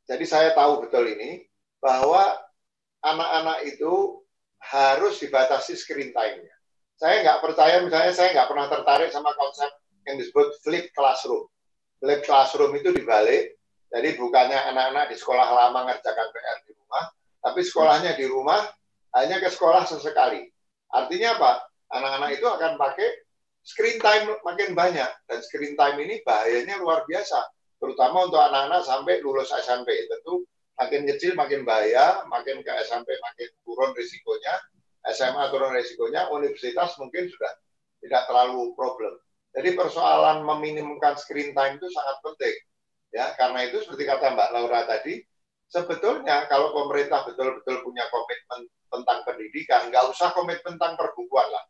Jadi saya tahu betul ini, bahwa anak-anak itu harus dibatasi screen time-nya. Saya nggak percaya, misalnya saya nggak pernah tertarik sama konsep yang disebut flip classroom. Flip classroom itu dibalik, jadi bukannya anak-anak di sekolah lama ngerjakan PR di rumah, tapi sekolahnya di rumah hanya ke sekolah sesekali. Artinya apa? Anak-anak itu akan pakai screen time makin banyak, dan screen time ini bahayanya luar biasa, terutama untuk anak-anak sampai lulus SMP. Tentu makin kecil makin bahaya, makin ke SMP makin turun risikonya, SMA turun risikonya, universitas mungkin sudah tidak terlalu problem. Jadi persoalan meminimumkan screen time itu sangat penting. Ya, karena itu seperti kata Mbak Laura tadi, sebetulnya kalau pemerintah betul-betul punya komitmen tentang pendidikan, nggak usah komitmen tentang perbukuan lah.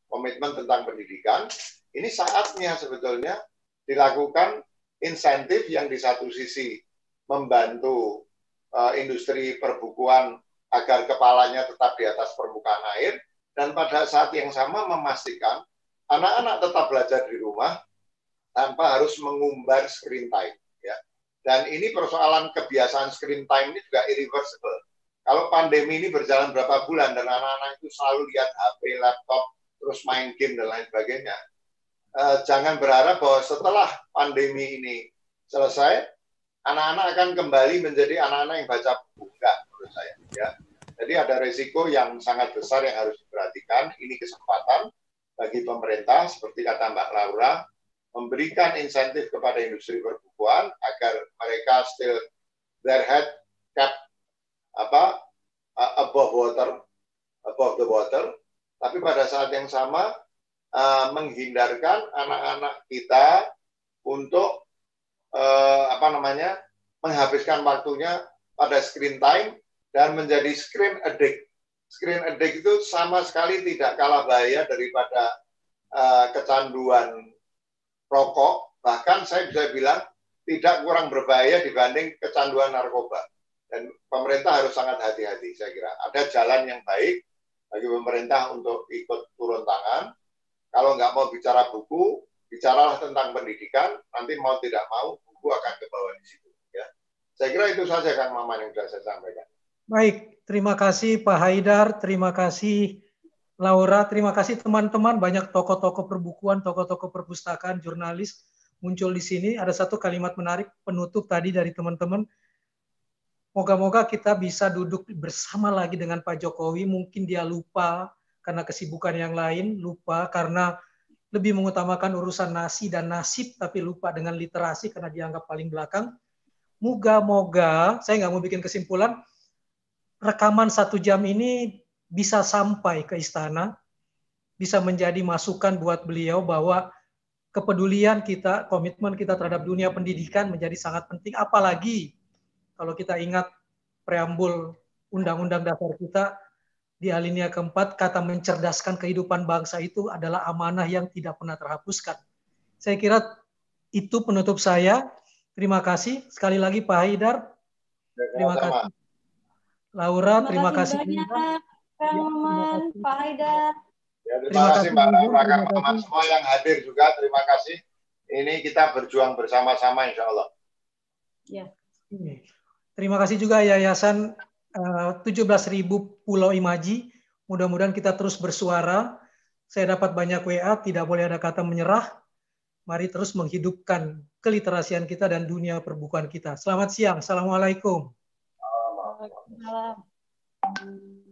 Komitmen tentang pendidikan, ini saatnya sebetulnya dilakukan insentif yang di satu sisi membantu industri perbukuan agar kepalanya tetap di atas permukaan air, dan pada saat yang sama memastikan anak-anak tetap belajar di rumah tanpa harus mengumbar screen time. Ya. Dan ini persoalan kebiasaan screen time ini juga irreversible. Kalau pandemi ini berjalan berapa bulan dan anak-anak itu selalu lihat HP, laptop, terus main game dan lain sebagainya, jangan berharap bahwa setelah pandemi ini selesai, anak-anak akan kembali menjadi anak-anak yang baca buku. Enggak, menurut saya. Ya. Jadi ada resiko yang sangat besar yang harus diperhatikan. Ini kesempatan bagi pemerintah, seperti kata Mbak Laura, memberikan insentif kepada industri perbukuan agar mereka still their head kept above the water, tapi pada saat yang sama menghindarkan anak-anak kita untuk menghabiskan waktunya pada screen time dan menjadi screen addict. Screen addict itu sama sekali tidak kalah bahaya daripada kecanduan rokok, bahkan saya bisa bilang tidak kurang berbahaya dibanding kecanduan narkoba. Dan pemerintah harus sangat hati-hati, saya kira. Ada jalan yang baik bagi pemerintah untuk ikut turun tangan. Kalau nggak mau bicara buku, bicaralah tentang pendidikan, nanti mau tidak mau, buku akan ke bawah di situ. Ya. Saya kira itu saja Kang Maman yang sudah saya sampaikan. Baik, terima kasih Pak Haidar, terima kasih Laura, terima kasih teman-teman, banyak tokoh-tokoh perbukuan, tokoh-tokoh perpustakaan, jurnalis muncul di sini. Ada satu kalimat menarik penutup tadi dari teman-teman. Moga-moga kita bisa duduk bersama lagi dengan Pak Jokowi, mungkin dia lupa karena kesibukan yang lain, lupa karena lebih mengutamakan urusan nasi dan nasib, tapi lupa dengan literasi karena dianggap paling belakang. Moga-moga, saya nggak mau bikin kesimpulan, rekaman 1 jam ini bisa sampai ke istana, bisa menjadi masukan buat beliau bahwa kepedulian kita, komitmen kita terhadap dunia pendidikan menjadi sangat penting. Apalagi kalau kita ingat preambul Undang-Undang Dasar kita, di alinea keempat, kata mencerdaskan kehidupan bangsa itu adalah amanah yang tidak pernah terhapuskan. Saya kira itu penutup saya. Terima kasih. Sekali lagi Pak Haidar. Terima kasih. Laura, terima kasih. Banyak, Kang Maman, Pak Haidar. Ya, terima kasih Mbak Laura, Kang Maman, semua yang hadir juga. Terima kasih. Ini kita berjuang bersama-sama insya Allah. Ya. Terima kasih juga Yayasan 17.000 Pulau Imaji. Mudah-mudahan kita terus bersuara. Saya dapat banyak WA, tidak boleh ada kata menyerah. Mari terus menghidupkan keliterasian kita dan dunia perbukuan kita. Selamat siang. Assalamualaikum. Waalaikumsalam.